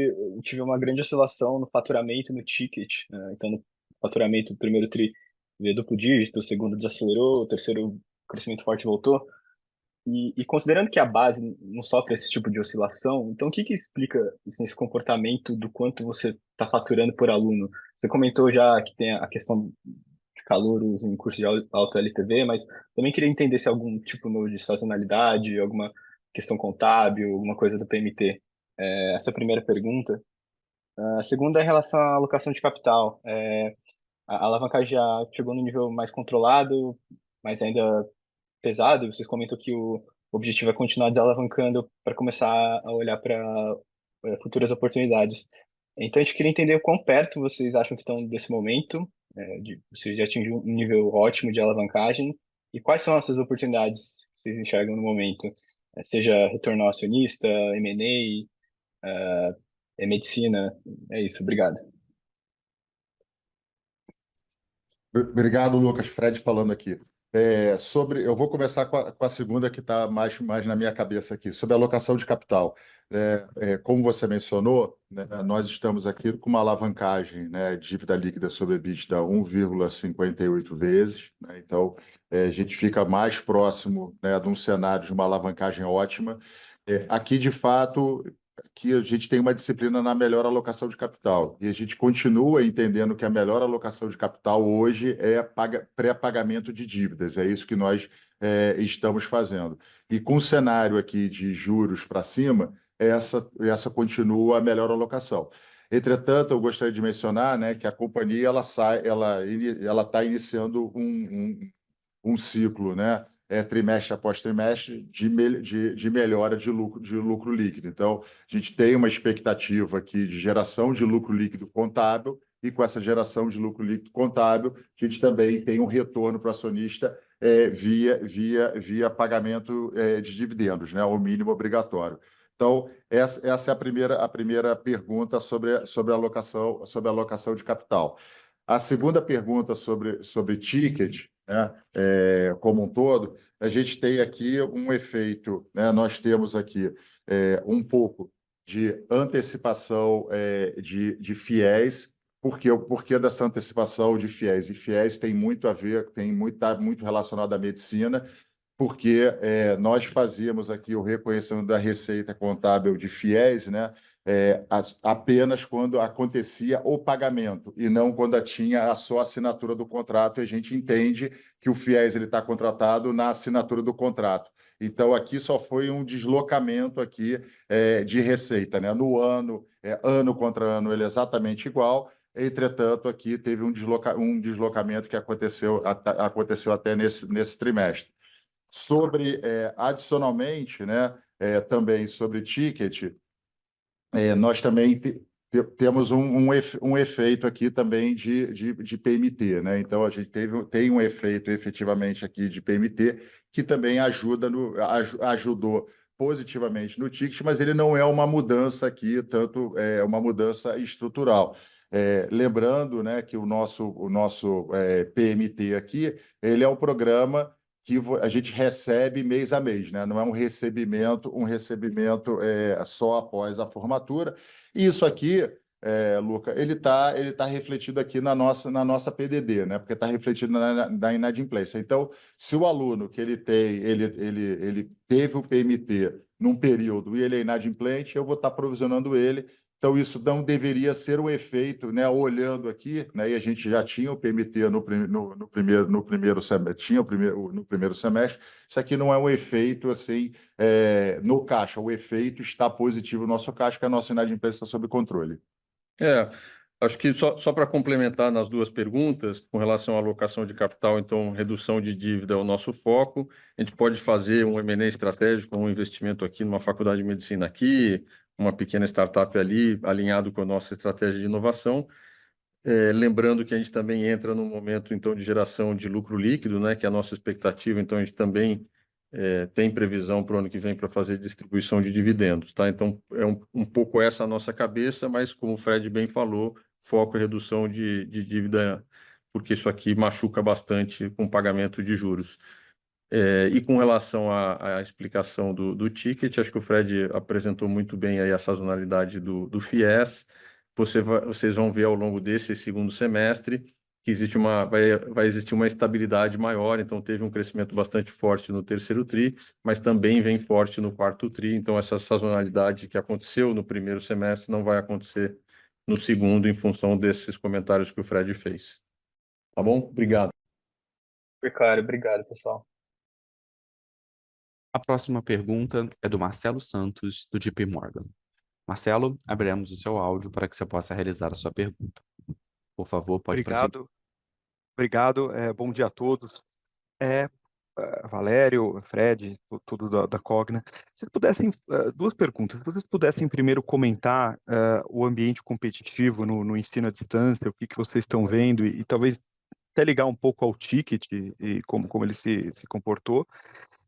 viu uma grande oscilação no faturamento e no ticket, né? Então, no faturamento, o primeiro tri veio duplo dígito, o segundo desacelerou, o terceiro o crescimento forte voltou. E considerando que a base não sofre esse tipo de oscilação, então o que que explica assim, esse comportamento do quanto você está faturando por aluno? Você comentou já que tem a questão de calouros em curso de alto LTV, mas também queria entender se há algum tipo novo de sazonalidade, alguma questão contábil, alguma coisa do PMT. Essa é a primeira pergunta. A segunda é em relação à alocação de capital. A alavancagem já chegou no nível mais controlado, mas ainda pesado. Vocês comentam que o objetivo é continuar desalavancando para começar a olhar para futuras oportunidades. Então, a gente queria entender o quão perto vocês acham que estão desse momento, de você já atingir um nível ótimo de alavancagem, e quais são essas oportunidades que vocês enxergam no momento, seja retorno ao acionista, M&A, medicina. É isso, obrigado. Obrigado, Lucas. Fred falando aqui. Eu vou começar com a segunda que está mais na minha cabeça aqui, sobre a alocação de capital. Como você mencionou, né, nós estamos aqui com uma alavancagem, né, dívida líquida sobre EBITDA 1,58 vezes, né, então a gente fica mais próximo, né, de um cenário de uma alavancagem ótima. Aqui, de fato, que a gente tem uma disciplina na melhor alocação de capital. E a gente continua entendendo que a melhor alocação de capital hoje é pré-pagamento de dívidas. É isso que nós estamos fazendo. E com o cenário aqui de juros para cima, essa continua a melhor alocação. Entretanto, eu gostaria de mencionar, né, que a companhia ela está iniciando um ciclo, né, trimestre após trimestre, de melhora de lucro líquido. Então, a gente tem uma expectativa aqui de geração de lucro líquido contábil, e com essa geração de lucro líquido contábil, a gente também tem um retorno para o acionista via pagamento de dividendos, né, o mínimo obrigatório. Então, essa é a primeira pergunta sobre a alocação de capital. A segunda pergunta sobre ticket, né, como um todo, a gente tem aqui um efeito, né, nós temos aqui um pouco de antecipação de fiéis. Por que dessa antecipação de fiéis? E fiéis tem muito a ver, está muito relacionado à medicina, porque nós fazíamos aqui o reconhecimento da receita contábil de fiéis, né, apenas quando acontecia o pagamento e não quando tinha só a assinatura do contrato. E a gente entende que o fiéis está contratado na assinatura do contrato. Então, aqui só foi um deslocamento aqui, de receita, né? No ano contra ano, ele é exatamente igual. Entretanto, aqui teve um deslocamento que aconteceu até nesse trimestre. Adicionalmente, né, também sobre ticket, nós também temos um efeito aqui também de PMT, né? Então, a gente tem um efeito efetivamente aqui de PMT que também ajudou positivamente no ticket, mas ele não é uma mudança aqui, tanto é uma mudança estrutural. Lembrando, né, que o nosso PMT aqui, ele é um programa que a gente recebe mês a mês, né? Não é um recebimento só após a formatura. E isso aqui, Luca, ele tá refletido aqui na nossa PDD, né? Porque está refletido na inadimplência. Então, se o aluno que ele teve o PMT num período e ele é inadimplente, eu vou estar provisionando ele. Então, isso não deveria ser um efeito, né? Olhando aqui, né? E a gente já tinha o PMT no primeiro semestre, no primeiro semestre. Isso aqui não é um efeito assim no caixa. O efeito está positivo no nosso caixa, que a nossa inadimplência está sob controle. Acho que só para complementar nas duas perguntas, com relação à alocação de capital, então, redução de dívida é o nosso foco. A gente pode fazer um M&A estratégico, um investimento aqui numa faculdade de medicina aqui, uma pequena startup ali, alinhado com a nossa estratégia de inovação. Lembrando que a gente também entra num momento, então, de geração de lucro líquido, né, que é a nossa expectativa. Então, a gente também tem previsão para o ano que vem para fazer distribuição de dividendos, tá? Então, é um pouco essa a nossa cabeça, mas, como o Fred bem falou, foco em redução de dívida, porque isso aqui machuca bastante com o pagamento de juros. E com relação à explicação do ticket, acho que o Fred apresentou muito bem aí a sazonalidade do FIES. Vocês vão ver ao longo desse segundo semestre que vai existir uma estabilidade maior. Então, teve um crescimento bastante forte no terceiro TRI, mas também vem forte no quarto TRI. Então, essa sazonalidade que aconteceu no primeiro semestre não vai acontecer no segundo, em função desses comentários que o Fred fez. Tá bom? Obrigado. Foi claro, obrigado, pessoal. A próxima pergunta é do Marcelo Santos, do JP Morgan. Marcelo, abriremos o seu áudio para que você possa realizar a sua pergunta. Por favor, pode prosseguir. Obrigado. Bom dia a todos. Valério, Fred, tudo da Cogna. Se vocês pudessem, duas perguntas. Se vocês pudessem primeiro comentar o ambiente competitivo no ensino à distância, o que vocês estão vendo e talvez até ligar um pouco ao ticket e como ele se comportou.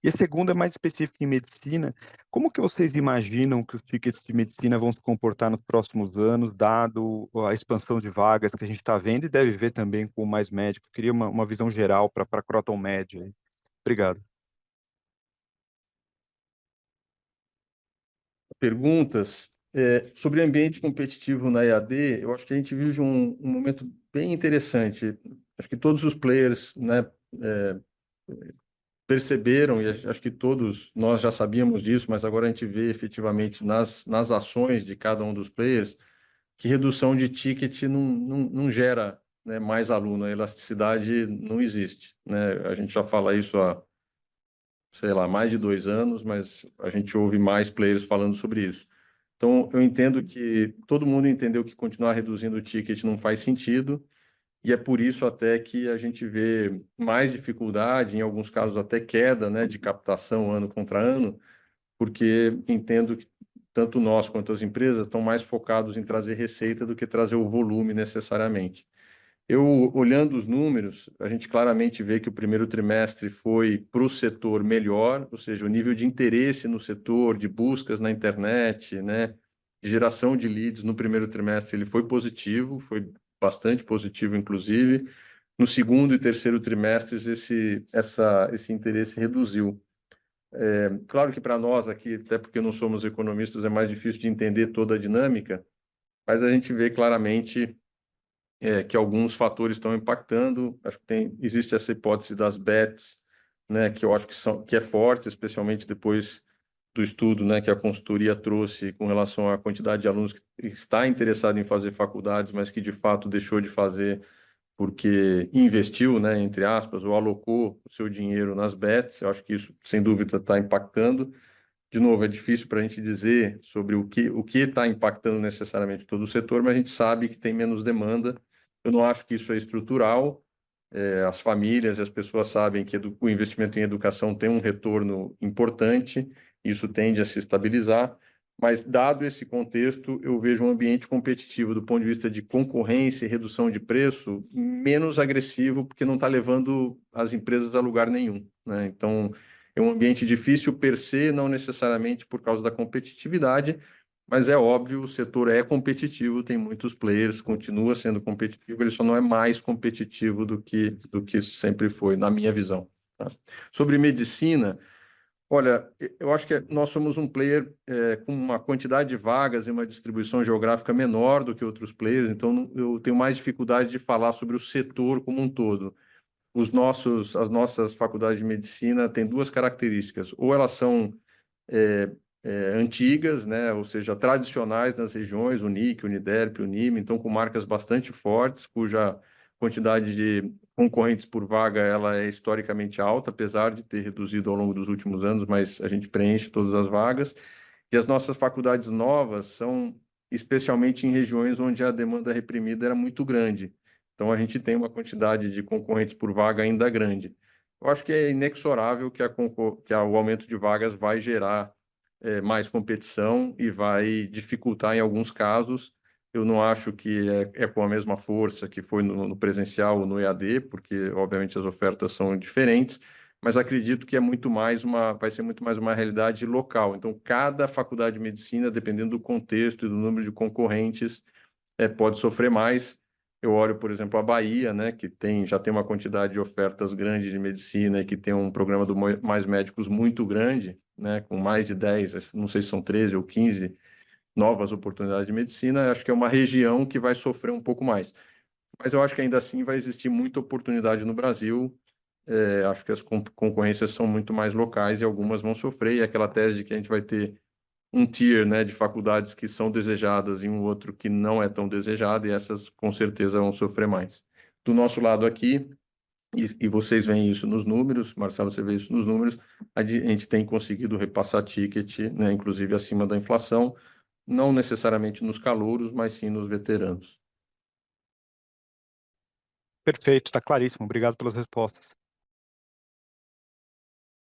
E a segunda é mais específica em medicina. Como que vocês imaginam que os tickets de medicina vão se comportar nos próximos anos, dado a expansão de vagas que a gente está vendo e deve ver também com mais médicos? Queria uma visão geral para a Croton Med aí. Obrigado. Perguntas. Sobre ambiente competitivo na EAD, eu acho que a gente vive um momento bem interessante. Acho que todos os players, né, perceberam, e acho que todos nós já sabíamos disso, mas agora a gente vê efetivamente nas ações de cada um dos players que redução de ticket não gera, né, mais aluno, a elasticidade não existe, né? A gente já fala isso há, sei lá, mais de 2 anos, mas a gente ouve mais players falando sobre isso. Então, eu entendo que todo mundo entendeu que continuar reduzindo o ticket não faz sentido, e é por isso até que a gente vê mais dificuldade, em alguns casos até queda, né, de captação ano contra ano, porque entendo que tanto nós quanto as empresas estão mais focados em trazer receita do que trazer o volume necessariamente. Eu, olhando os números, a gente claramente vê que o primeiro trimestre foi para o setor melhor, ou seja, o nível de interesse no setor, de buscas na internet, né, de geração de leads no primeiro trimestre, ele foi positivo, foi bastante positivo, inclusive. No segundo e terceiro trimestres, esse interesse reduziu. Claro que para nós aqui, até porque não somos economistas, é mais difícil de entender toda a dinâmica, mas a gente vê claramente que alguns fatores estão impactando. Acho que existe essa hipótese das bets, né, que eu acho que é forte, especialmente depois do estudo, né, que a consultoria trouxe com relação à quantidade de alunos que está interessado em fazer faculdades, mas que de fato deixou de fazer porque investiu, né, entre aspas, ou alocou o seu dinheiro nas bets. Eu acho que isso, sem dúvida, está impactando. De novo, é difícil para a gente dizer sobre o que está impactando necessariamente todo o setor, mas a gente sabe que tem menos demanda. Eu não acho que isso é estrutural. As famílias e as pessoas sabem que o investimento em educação tem um retorno importante, isso tende a se estabilizar, mas dado esse contexto, eu vejo um ambiente competitivo do ponto de vista de concorrência e redução de preço menos agressivo, porque não está levando as empresas a lugar nenhum, né? Então, é um ambiente difícil per se, não necessariamente por causa da competitividade, mas é óbvio, o setor é competitivo, tem muitos players, continua sendo competitivo, ele só não é mais competitivo do que sempre foi, na minha visão, tá? Sobre medicina, olha, eu acho que nós somos um player com uma quantidade de vagas e uma distribuição geográfica menor do que outros players, então eu tenho mais dificuldade de falar sobre o setor como um todo. As nossas faculdades de medicina têm duas características: ou elas são é, antigas, né, ou seja, tradicionais nas regiões, Unic, Uniderp, Unime, então com marcas bastante fortes, cuja quantidade de concorrentes por vaga ela é historicamente alta, apesar de ter reduzido ao longo dos últimos anos, mas a gente preenche todas as vagas. E as nossas faculdades novas são especialmente em regiões onde a demanda reprimida era muito grande. Então, a gente tem uma quantidade de concorrentes por vaga ainda grande. Eu acho que é inexorável que o aumento de vagas vai gerar mais competição e vai dificultar em alguns casos. Eu não acho que é com a mesma força que foi no presencial ou no EAD, porque, obviamente, as ofertas são diferentes, mas acredito que vai ser muito mais uma realidade local. Então, cada faculdade de medicina, dependendo do contexto e do número de concorrentes, pode sofrer mais. Eu olho, por exemplo, a Bahia, né, que já tem uma quantidade de ofertas grande de medicina e que tem um programa do Mais Médicos muito grande, né, com mais de 10, não sei se são 13 ou 15 novas oportunidades de medicina. Acho que é uma região que vai sofrer um pouco mais. Mas eu acho que ainda assim vai existir muita oportunidade no Brasil. Acho que as concorrências são muito mais locais e algumas vão sofrer. E aquela tese de que a gente vai ter um tier, né, de faculdades que são desejadas e um outro que não é tão desejado, e essas com certeza vão sofrer mais. Do nosso lado aqui, e vocês veem isso nos números, Marcelo, você vê isso nos números, a gente tem conseguido repassar ticket, né, inclusive acima da inflação, não necessariamente nos calouros, mas sim nos veteranos. Perfeito, está claríssimo. Obrigado pelas respostas.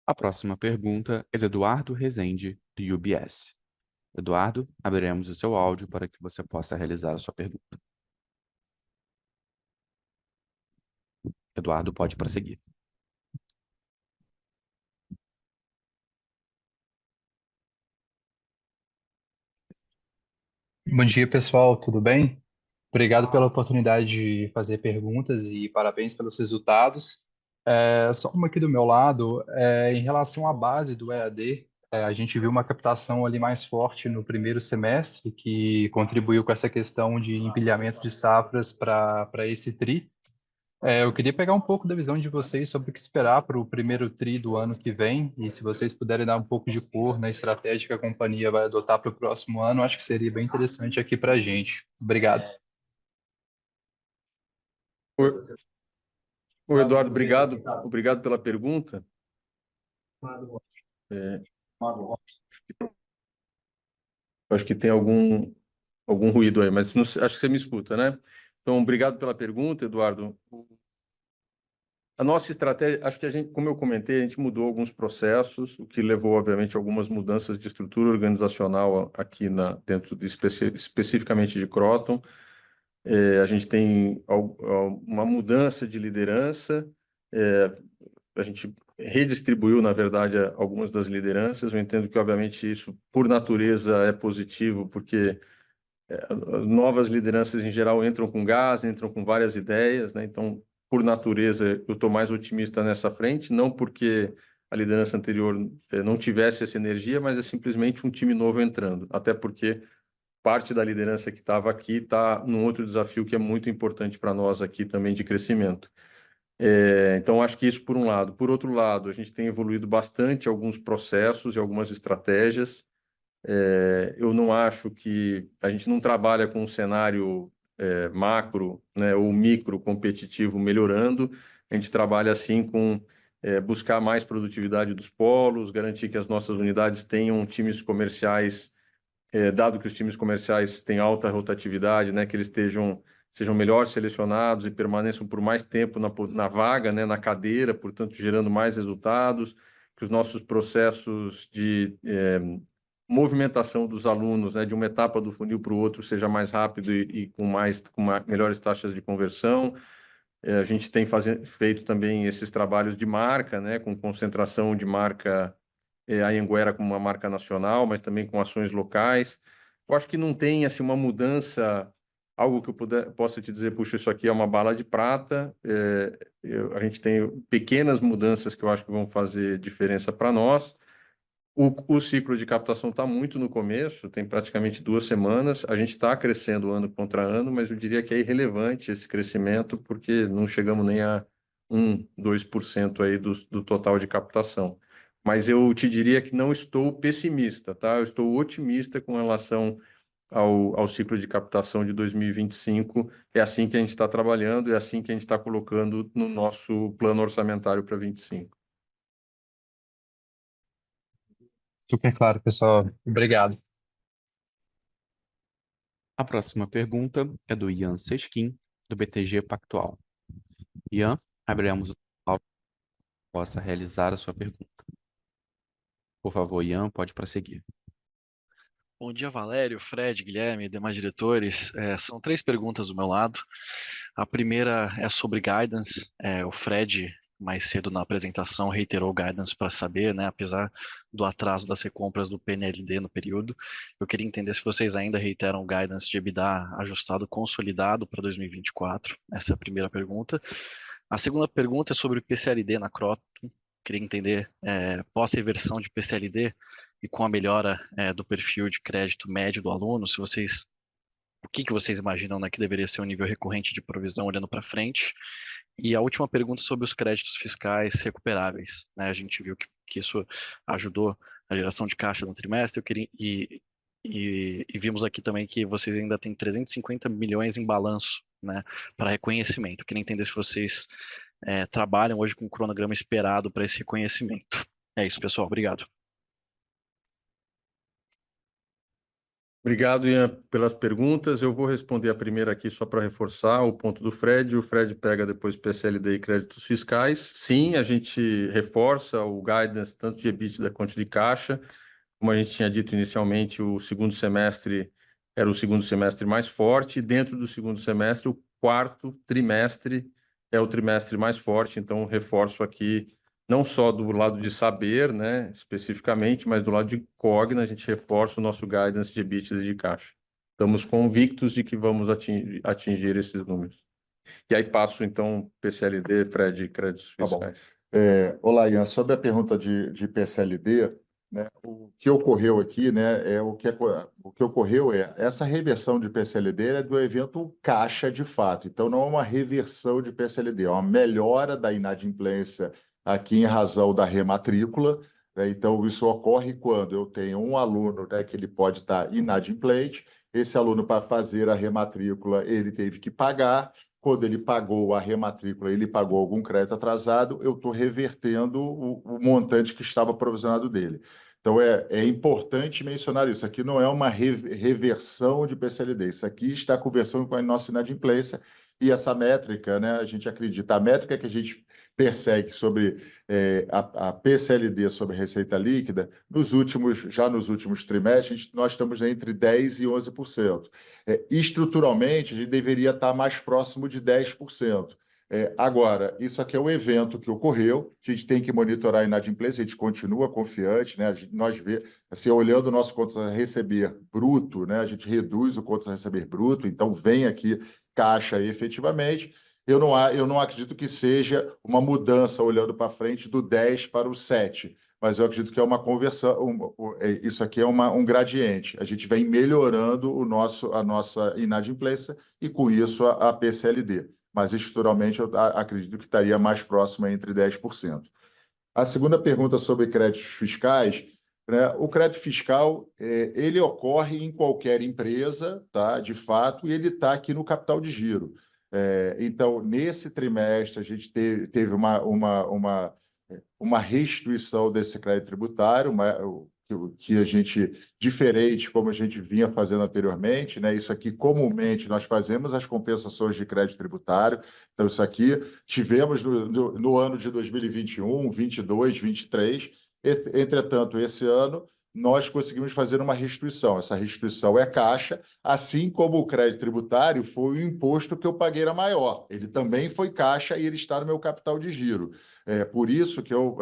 A próxima pergunta é do Eduardo Rezende, do UBS. Eduardo, abriremos o seu áudio para que você possa realizar a sua pergunta. Eduardo, pode prosseguir. Bom dia, pessoal, tudo bem? Obrigado pela oportunidade de fazer perguntas e parabéns pelos resultados. Só uma aqui do meu lado, em relação à base do EAD, a gente viu uma captação ali mais forte no primeiro semestre, que contribuiu com essa questão de empilhamento de safras para esse TRI. Eu queria pegar um pouco da visão de vocês sobre o que esperar para o primeiro TRI do ano que vem, e se vocês puderem dar um pouco de cor na estratégia que a companhia vai adotar para o próximo ano, acho que seria bem interessante aqui para a gente. Obrigado. Ô, Eduardo, obrigado pela pergunta. É, Acho que tem algum ruído aí, mas acho que você me escuta, né? Então, obrigado pela pergunta, Eduardo. A nossa estratégia, acho que a gente, como eu comentei, a gente mudou alguns processos, o que levou, obviamente, a algumas mudanças de estrutura organizacional aqui dentro especificamente de Kroton. A gente tem uma mudança de liderança, a gente redistribuiu, na verdade, algumas das lideranças. Eu entendo que, obviamente, isso, por natureza, é positivo, porque as novas lideranças, em geral, entram com gás, entram com várias ideias, né? Então, por natureza, eu estou mais otimista nessa frente, não porque a liderança anterior não tivesse essa energia, mas é simplesmente um time novo entrando, até porque parte da liderança que estava aqui está num outro desafio que é muito importante para nós aqui também de crescimento. Então, acho que isso por um lado. Por outro lado, a gente tem evoluído bastante alguns processos e algumas estratégias. Eu não acho que a gente não trabalha com um cenário macro, né, ou micro competitivo melhorando. A gente trabalha assim com buscar mais produtividade dos polos, garantir que as nossas unidades tenham times comerciais, dado que os times comerciais têm alta rotatividade, né, que eles sejam melhor selecionados e permaneçam por mais tempo na vaga, né, na cadeira, portanto, gerando mais resultados, que os nossos processos de movimentação dos alunos, né, de uma etapa do funil para o outro seja mais rápido e com melhores taxas de conversão. A gente tem feito também esses trabalhos de marca, né, com concentração de marca, a Anhanguera como uma marca nacional, mas também com ações locais. Eu acho que não tem assim uma mudança, algo que eu possa te dizer, puxa, isso aqui é uma bala de prata. A gente tem pequenas mudanças que eu acho que vão fazer diferença para nós. O ciclo de captação está muito no começo, tem praticamente 2 semanas. A gente está crescendo ano contra ano, mas eu diria que é irrelevante esse crescimento, porque não chegamos nem a 2% aí do total de captação. Mas eu te diria que não estou pessimista, tá? Eu estou otimista com relação ao ciclo de captação de 2025. É assim que a gente está trabalhando, é assim que a gente está colocando no nosso plano orçamentário para 25. Super claro, pessoal. Obrigado. A próxima pergunta é do Ian Seskin, do BTG Pactual. Ian, abriremos o canal para que possa realizar a sua pergunta. Por favor, Ian, pode prosseguir. Bom dia, Valério, Fred, Guilherme, demais diretores. São 3 perguntas do meu lado. A primeira é sobre guidance. O Fred, mais cedo na apresentação, reiterou o guidance para saber, né, apesar do atraso das recompras do PNLD no período. Eu queria entender se vocês ainda reiteram o guidance de EBITDA ajustado consolidado para 2024. Essa é a primeira pergunta. A segunda pergunta é sobre o PCLD na Kroton. Queria entender, pós-reversão de PCLD, e com a melhora do perfil de crédito médio do aluno, o que vocês imaginam, né, que deveria ser um nível recorrente de provisão olhando para frente? E a última pergunta sobre os créditos fiscais recuperáveis, né? A gente viu que isso ajudou a geração de caixa no trimestre. E vimos aqui também que vocês ainda têm 350 milhões em balanço, né, para reconhecimento. Eu queria entender se vocês trabalham hoje com o cronograma esperado para esse reconhecimento. É isso, pessoal. Obrigado. Obrigado, Ian, pelas perguntas. Eu vou responder a primeira aqui só para reforçar o ponto do Fred. O Fred pega depois PCLD e créditos fiscais. Sim, a gente reforça o guidance tanto de EBITDA quanto de caixa. Como a gente tinha dito inicialmente, o segundo semestre era o segundo semestre mais forte. Dentro do segundo semestre, o quarto trimestre é o trimestre mais forte. Então, reforço aqui não só do lado de saber, né, especificamente, mas do lado de Cogna, a gente reforça o nosso guidance de EBITDA e de caixa. Estamos convictos de que vamos atingir esses números. E aí passo, então, PCLD, Fred, créditos Tá bom. fiscais. Olá, Ian, sobre a pergunta de PCLD, né, o que ocorreu aqui, né, o que ocorreu essa reversão de PCLD é do evento caixa de fato. Então, não é uma reversão de PCLD, é uma melhora da inadimplência aqui em razão da rematrícula, né? Então, isso ocorre quando eu tenho um aluno, né, que ele pode estar inadimplente. Esse aluno, para fazer a rematrícula, ele teve que pagar. Quando ele pagou a rematrícula, ele pagou algum crédito atrasado, eu estou revertendo o montante que estava provisionado dele. Então, é importante mencionar isso. Aqui não é uma reversão de PCLD. Isso aqui está conversando com a nossa inadimplência e essa métrica, né, a gente acredita. A métrica que a gente persegue sobre a PCLD sobre receita líquida, já nos últimos trimestres, nós estamos entre 10% e 11%. Estruturalmente, a gente deveria estar mais próximo de 10%. Agora, isso aqui é um evento que ocorreu, a gente tem que monitorar a inadimplência, a gente continua confiante, né? Nós assim, olhando o nosso contas a receber bruto, né? A gente reduz o contas a receber bruto, então vem aqui caixa efetivamente. Eu não acredito que seja uma mudança olhando para frente do 10 para o 7, mas eu acredito que é uma conversão, isso aqui é um gradiente. A gente vem melhorando a nossa inadimplência e, com isso, a PCLD. Mas, estruturalmente, eu acredito que estaria mais próximo entre 10%. A segunda pergunta sobre créditos fiscais, né? O crédito fiscal, ele ocorre em qualquer empresa, tá? De fato, e ele está aqui no capital de giro. Então, nesse trimestre, a gente teve uma restituição desse crédito tributário, que a gente, diferente como a gente vinha fazendo anteriormente, né? Isso aqui, comumente, nós fazemos as compensações de crédito tributário. Então, isso aqui tivemos no ano de 2021, 22, 23. Entretanto, esse ano, nós conseguimos fazer uma restituição. Essa restituição é caixa, assim como o crédito tributário foi o imposto que eu paguei era maior. Ele também foi caixa e ele está no meu capital de giro. Por isso que eu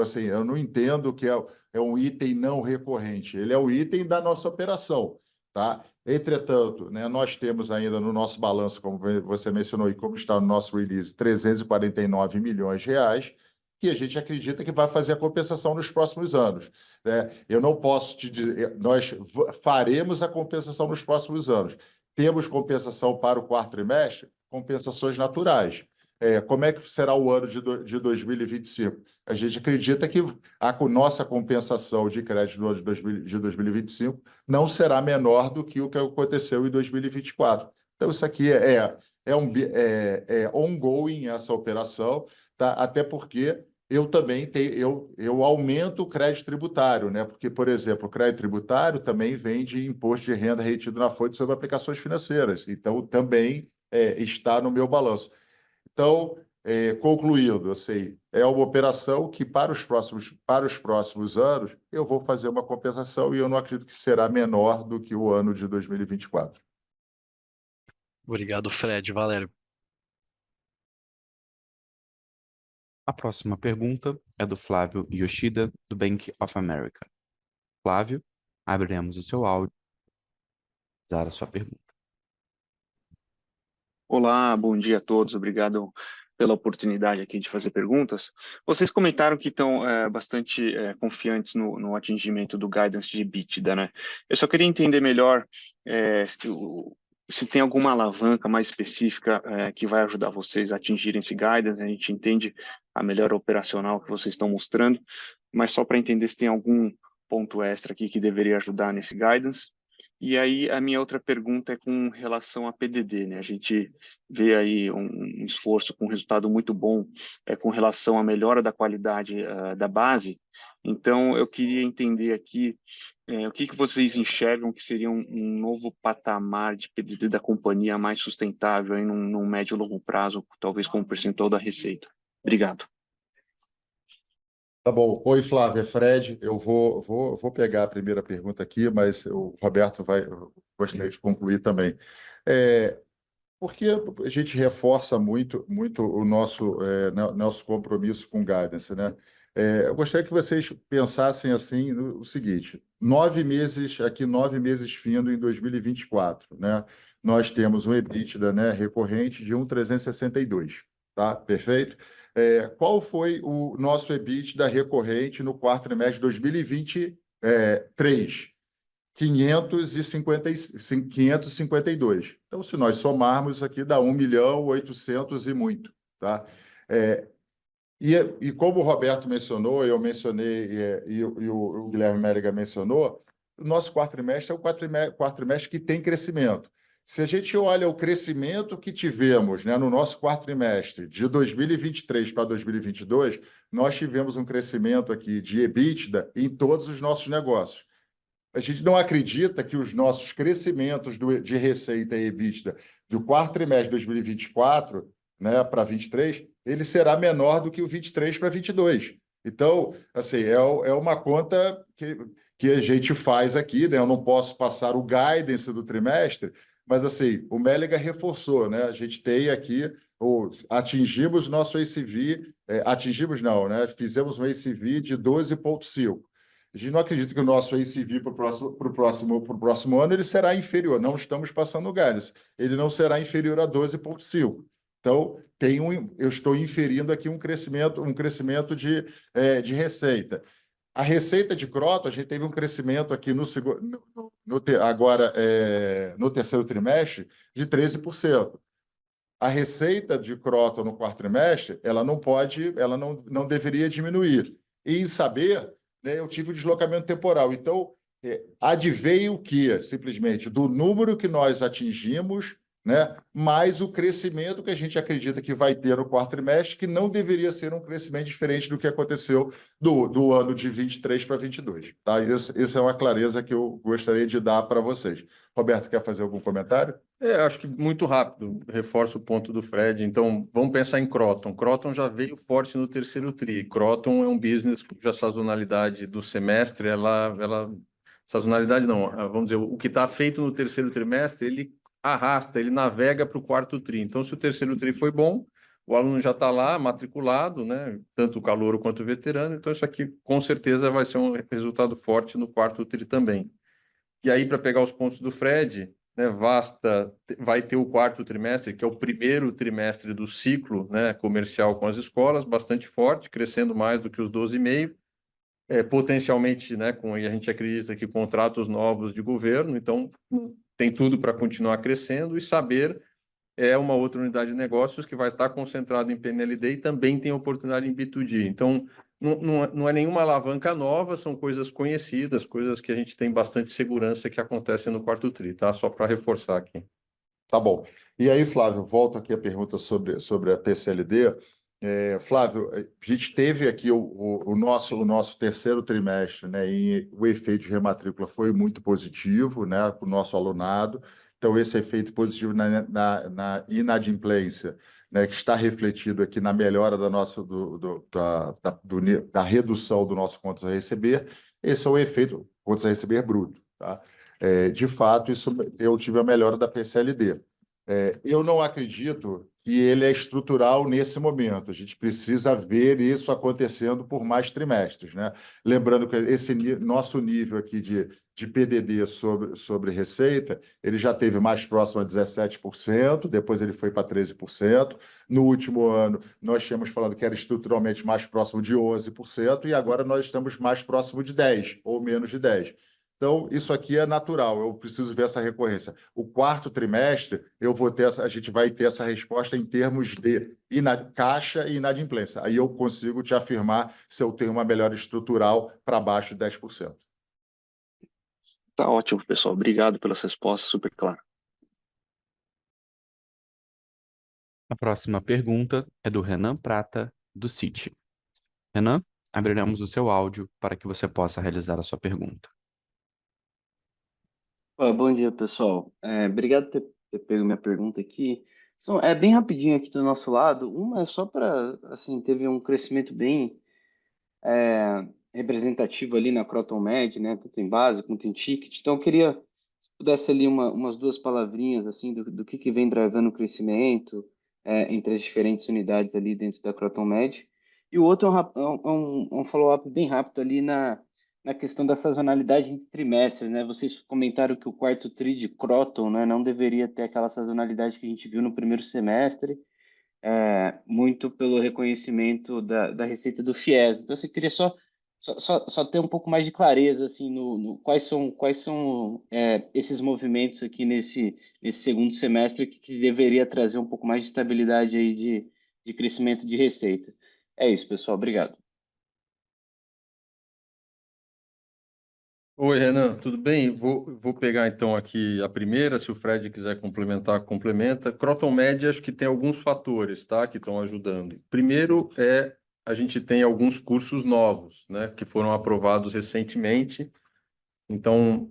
não entendo que é um item não recorrente. Ele é o item da nossa operação, tá? Entretanto, né, nós temos ainda no nosso balanço, como você mencionou e como está no nosso release, 349 milhões de reais, que a gente acredita que vai fazer a compensação nos próximos anos. Eu não posso te dizer, nós faremos a compensação nos próximos anos. Temos compensação para o quarto trimestre, compensações naturais. Como é que será o ano de 2025? A gente acredita que a nossa compensação de crédito no ano de 2025 não será menor do que o que aconteceu em 2024. Então, isso aqui é ongoing, essa operação, tá? Até porque eu também eu aumento o crédito tributário, né? Porque, por exemplo, o crédito tributário também vem de imposto de renda retido na fonte sobre aplicações financeiras. Então, também está no meu balanço. Então, concluindo, é uma operação que para os próximos anos eu vou fazer uma compensação e eu não acredito que será menor do que o ano de 2024. Obrigado, Fred. Valério. A próxima pergunta é do Flávio Yoshida, do Bank of America. Flávio, abriremos o seu áudio para usar a sua pergunta. Olá, bom dia a todos. Obrigado pela oportunidade aqui de fazer perguntas. Vocês comentaram que estão bastante confiantes no atingimento do guidance de EBITDA, né? Eu só queria entender melhor se tem alguma alavanca mais específica que vai ajudar vocês a atingirem esse guidance. A gente entende a melhora operacional que vocês estão mostrando, mas só para entender se tem algum ponto extra aqui que deveria ajudar nesse guidance. E aí, a minha outra pergunta é com relação a PDD, né? A gente vê aí um esforço com resultado muito bom com relação à melhora da qualidade da base. Então, eu queria entender aqui o que vocês enxergam que seria um novo patamar de PDD da companhia mais sustentável aí num médio e longo prazo, talvez como percentual da receita. Obrigado. Tá bom. Oi, Flávia, Fred. Eu vou pegar a primeira pergunta aqui, mas o Roberto gostaria de concluir também. Porque a gente reforça muito o nosso compromisso com guidance, né? Eu gostaria que vocês pensassem assim no seguinte: 9 meses findo em 2024, né? Nós temos um EBITDA, né, recorrente de 1,362, tá? Perfeito? Qual foi o nosso EBITDA recorrente no quarto trimestre de 2023? 552. Então, se nós somarmos, isso aqui dá 1.800.000 e muito, tá? E como o Roberto mencionou, eu mencionei, e o Guilherme Mélega mencionou, o nosso quarto trimestre é o quarto trimestre que tem crescimento. Se a gente olha o crescimento que tivemos, né, no nosso quarto trimestre, de 2023 para 2022, nós tivemos um crescimento aqui de EBITDA em todos os nossos negócios. A gente não acredita que os nossos crescimentos de receita e EBITDA do quarto trimestre de 2024, né, para 23, ele será menor do que o 23 para 22. Então, assim, é uma conta que a gente faz aqui, né? Eu não posso passar o guidance do trimestre, mas assim, o Mélega reforçou, né? A gente tem aqui, atingimos nosso ACV, atingimos não, né? Fizemos um ACV de 12,5. A gente não acredita que o nosso ACV para o próximo ano ele será inferior. Não estamos passando o guidance. Ele não será inferior a 12,5. Então, eu estou inferindo aqui um crescimento de receita. A receita de Kroton, a gente teve um crescimento aqui no terceiro trimestre de 13%. A receita de Kroton no quarto trimestre, ela não deveria diminuir. E em saber, né, eu tive um deslocamento temporal. Então, adveio o que? Simplesmente do número que nós atingimos, né, mais o crescimento que a gente acredita que vai ter no quarto trimestre, que não deveria ser um crescimento diferente do que aconteceu do ano de 23 para 22. Tá? Essa é uma clareza que eu gostaria de dar para vocês. Roberto, quer fazer algum comentário? Acho que muito rápido, reforço o ponto do Fred. Então, vamos pensar em Kroton. Kroton já veio forte no terceiro TRI. Kroton é um business cuja sazonalidade do semestre, sazonalidade não, vamos dizer, o que está feito no terceiro trimestre, ele arrasta, ele navega para o quarto TRI. Então, se o terceiro TRI foi bom, o aluno já está lá, matriculado, né? Tanto o calouro quanto o veterano. Então, isso aqui com certeza vai ser um resultado forte no quarto TRI também. E aí, para pegar os pontos do Fred, né, vai ter o quarto trimestre, que é o primeiro trimestre do ciclo, né, comercial com as escolas, bastante forte, crescendo mais do que os 12,5%, potencialmente, né, e a gente acredita que contratos novos de governo, então tem tudo para continuar crescendo, e Saber é uma outra unidade de negócios que vai estar concentrada em PNLD e também tem oportunidade em B2G. Então, não é nenhuma alavanca nova, são coisas conhecidas, coisas que a gente tem bastante segurança que acontecem no quarto TRI, tá? Só para reforçar aqui. Tá bom. E aí, Flávio, volto aqui a pergunta sobre a PCLD. Flávio, a gente teve aqui o nosso terceiro trimestre, né, e o efeito de rematrícula foi muito positivo, né, para o nosso alunado. Então, esse efeito positivo na inadimplência, né, que está refletido aqui na melhora da redução do nosso contas a receber, esse é o efeito contas a receber bruto, tá? De fato, eu tive a melhora da PCLD. Eu não acredito que ele é estrutural nesse momento. A gente precisa ver isso acontecendo por mais trimestres, né? Lembrando que esse nosso nível aqui de PDD sobre receita, ele já teve mais próximo a 17%, depois ele foi para 13%. No último ano, nós tínhamos falado que era estruturalmente mais próximo de 11%, e agora nós estamos mais próximo de 10%, ou menos de 10%. Então, isso aqui é natural, eu preciso ver essa recorrência. O quarto trimestre, a gente vai ter essa resposta em termos de caixa e inadimplência. Aí eu consigo te afirmar se eu tenho uma melhora estrutural para baixo de 10%. Tá ótimo, pessoal. Obrigado pelas respostas, super claro. A próxima pergunta é do Renan Prata, do Citi. Renan, abriremos o seu áudio para que você possa realizar a sua pergunta. Bom dia, pessoal. Obrigado por ter pego minha pergunta aqui. É bem rapidinho aqui do nosso lado. Uma é só para, assim, teve um crescimento bem representativo ali na Croton Med, né? Tanto em base quanto em ticket. Então, eu queria, se pudesse ali umas duas palavrinhas, assim, do que vem drivando o crescimento entre as diferentes unidades ali dentro da Croton Med. E o outro é um follow-up bem rápido ali na questão da sazonalidade entre trimestres, né? Vocês comentaram que o quarto TRI de Croton, né, não deveria ter aquela sazonalidade que a gente viu no primeiro semestre, muito pelo reconhecimento da receita do FIES. Então, eu queria só ter um pouco mais de clareza assim no quais são esses movimentos aqui nesse segundo semestre que deveria trazer um pouco mais de estabilidade aí de crescimento de receita. É isso, pessoal. Obrigado. Oi, Renan, tudo bem? Vou pegar então aqui a primeira, se o Fred quiser complementar, complementa. Croton Med, acho que tem alguns fatores, tá, que estão ajudando. Primeiro a gente tem alguns cursos novos, né, que foram aprovados recentemente. Então,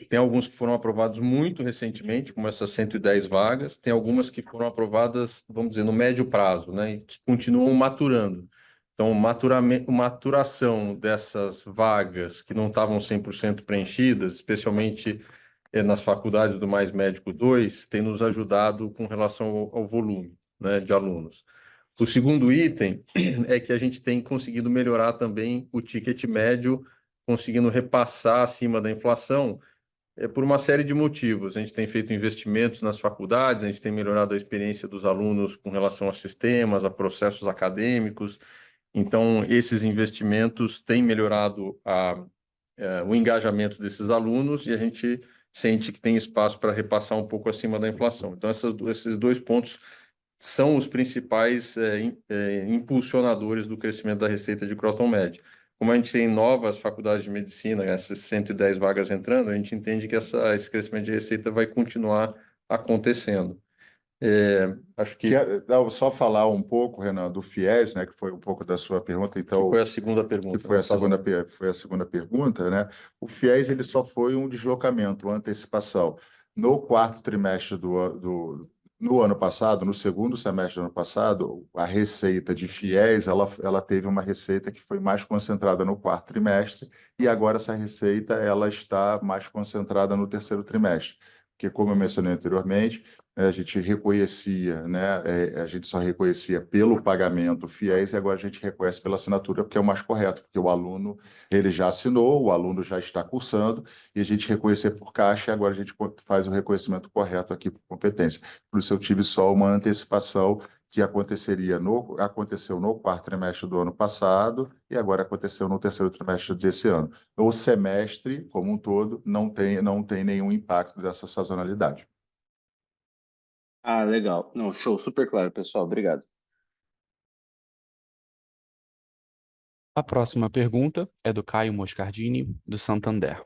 tem alguns que foram aprovados muito recentemente, como essas 110 vagas, tem algumas que foram aprovadas, vamos dizer, no médio prazo, né, e que continuam maturando. Então, maturação dessas vagas que não estavam 100% preenchidas, especialmente nas faculdades do Mais Médico 2, tem nos ajudado com relação ao volume, né, de alunos. O segundo item é que a gente tem conseguido melhorar também o ticket médio, conseguindo repassar acima da inflação, por uma série de motivos. A gente tem feito investimentos nas faculdades, a gente tem melhorado a experiência dos alunos com relação a sistemas, a processos acadêmicos. Então, esses investimentos têm melhorado o engajamento desses alunos e a gente sente que tem espaço para repassar um pouco acima da inflação. Então, esses dois pontos são os principais impulsionadores do crescimento da receita de Croton Med. Como a gente tem novas faculdades de medicina, essas 110 vagas entrando, a gente entende que esse crescimento de receita vai continuar acontecendo. Acho que Só falar um pouco, Renan, do FIES, né, que foi um pouco da sua pergunta, então, foi a segunda pergunta. que foi a segunda pergunta, né? O FIES ele só foi um deslocamento, uma antecipação. No quarto trimestre no ano passado, no segundo semestre do ano passado, a receita de FIES ela teve uma receita que foi mais concentrada no quarto trimestre e agora essa receita ela está mais concentrada no terceiro trimestre, porque como eu mencionei anteriormente, a gente reconhecia, né? A gente só reconhecia pelo pagamento FIES e agora a gente reconhece pela assinatura, porque é o mais correto, porque o aluno ele já assinou, o aluno já está cursando e a gente reconhecer por caixa e agora a gente faz o reconhecimento correto aqui por competência. Por isso eu tive só uma antecipação que aconteceu no quarto trimestre do ano passado e agora aconteceu no terceiro trimestre desse ano. O semestre, como um todo, não tem nenhum impacto dessa sazonalidade. Ah, legal. Não, show, super claro, pessoal. Obrigado. A próxima pergunta é do Caio Moscardini, do Santander.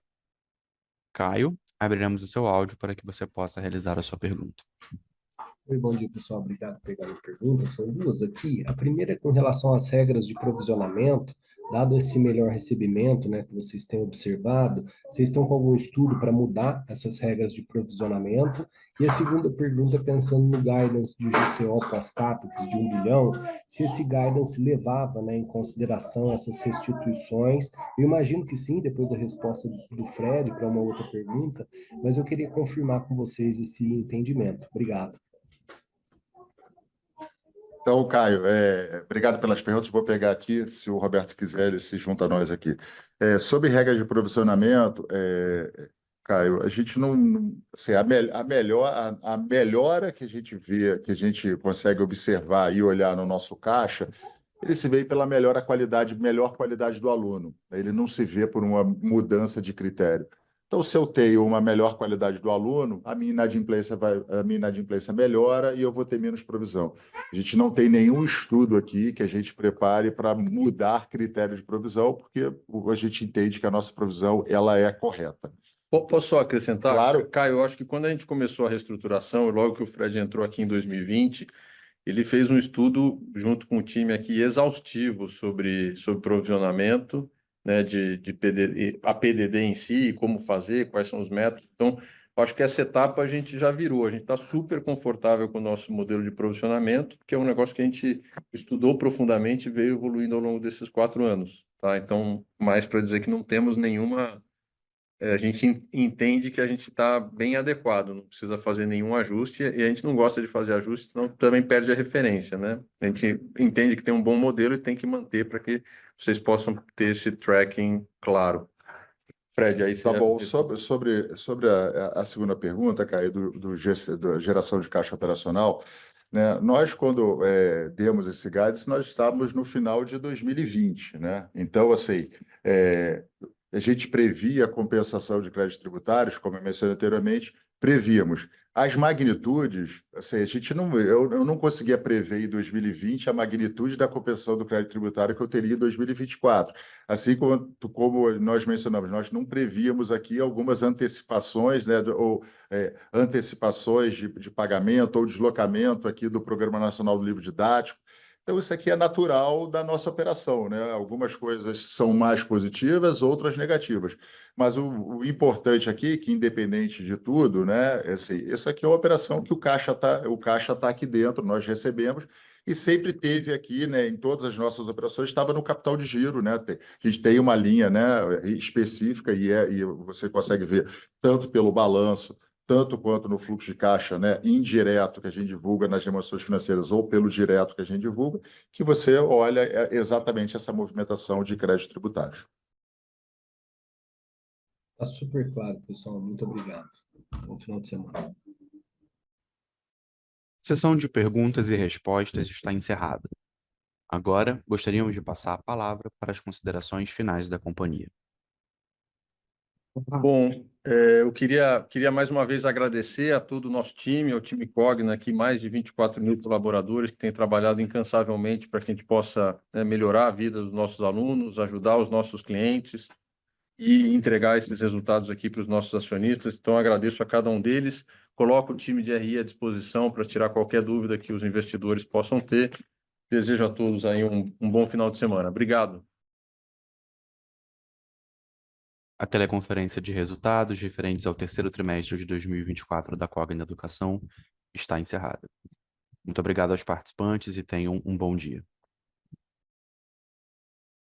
Caio, abriremos o seu áudio para que você possa realizar a sua pergunta. Oi, bom dia, pessoal. Obrigado por pegar a pergunta. São duas aqui. A primeira é com relação às regras de provisionamento. Dado esse melhor recebimento, né, que vocês têm observado, vocês estão com algum estudo para mudar essas regras de provisionamento? E a segunda pergunta, pensando no guidance de GCO pós-capita de 1 bilhão, se esse guidance levava, né, em consideração essas restituições. Eu imagino que sim, depois da resposta do Fred para uma outra pergunta, mas eu queria confirmar com vocês esse entendimento. Obrigado. Então, Caio, obrigado pelas perguntas. Vou pegar aqui, se o Roberto quiser, ele se junta a nós aqui. Sobre regra de provisionamento, Caio, a gente assim, a melhora que a gente vê, que a gente consegue observar e olhar no nosso caixa, ele se vê pela melhor qualidade do aluno. Ele não se vê por uma mudança de critério. Então, se eu tenho uma melhor qualidade do aluno, a minha inadimplência melhora e eu vou ter menos provisão. A gente não tem nenhum estudo aqui que a gente prepare para mudar critério de provisão, porque a gente entende que a nossa provisão ela é correta. Posso só acrescentar? Claro. Caio, eu acho que quando a gente começou a reestruturação, logo que o Fred entrou aqui em 2020, ele fez um estudo junto com o time aqui exaustivo sobre provisionamento, né, a PDD em si, como fazer, quais são os métodos. Então, acho que essa etapa a gente já virou. A gente está super confortável com o nosso modelo de provisionamento, que é um negócio que a gente estudou profundamente e veio evoluindo ao longo desses 4 anos. Tá? Então, mais para dizer que não temos nenhuma... a gente entende que a gente está bem adequado, não precisa fazer nenhum ajuste, e a gente não gosta de fazer ajuste, senão também perde a referência, né? A gente entende que tem um bom modelo e tem que manter para que vocês possam ter esse tracking claro. Fred, aí você... Tá bom. Sobre a segunda pergunta, Caio, da geração de caixa operacional, né? Nós, quando demos esse guidance, nós estávamos no final de 2020, né? Então, assim, a gente previa a compensação de créditos tributários, como eu mencionei anteriormente, prevíamos. As magnitudes, assim, eu não conseguia prever em 2020 a magnitude da compensação do crédito tributário que eu teria em 2024. Assim como nós mencionamos, nós não prevíamos aqui algumas antecipações, né, antecipações de pagamento ou deslocamento aqui do Programa Nacional do Livro Didático. Então, isso aqui é natural da nossa operação, né? Algumas coisas são mais positivas, outras negativas. Mas o importante aqui, que independente de tudo, né? Essa aqui é uma operação que o caixa tá aqui dentro, nós recebemos, e sempre teve aqui, né? Em todas as nossas operações, estava no capital de giro, né? A gente tem uma linha, né, específica, e você consegue ver tanto pelo balanço, tanto quanto no fluxo de caixa, né, indireto que a gente divulga nas demonstrações financeiras ou pelo direto que a gente divulga, que você olha exatamente essa movimentação de crédito tributário. Está super claro, pessoal. Muito obrigado. Bom final de semana. Sessão de perguntas e respostas está encerrada. Agora, gostaríamos de passar a palavra para as considerações finais da companhia. Bom, eu queria mais uma vez agradecer a todo o nosso time, ao time Cogna, aqui mais de 24 mil colaboradores que têm trabalhado incansavelmente para que a gente possa, né, melhorar a vida dos nossos alunos, ajudar os nossos clientes e entregar esses resultados aqui para os nossos acionistas. Então, agradeço a cada um deles, coloco o time de RI à disposição para tirar qualquer dúvida que os investidores possam ter. Desejo a todos aí um bom final de semana. Obrigado. A teleconferência de resultados referentes ao terceiro trimestre de 2024 da Cogna Educação está encerrada. Muito obrigado aos participantes e tenham um bom dia.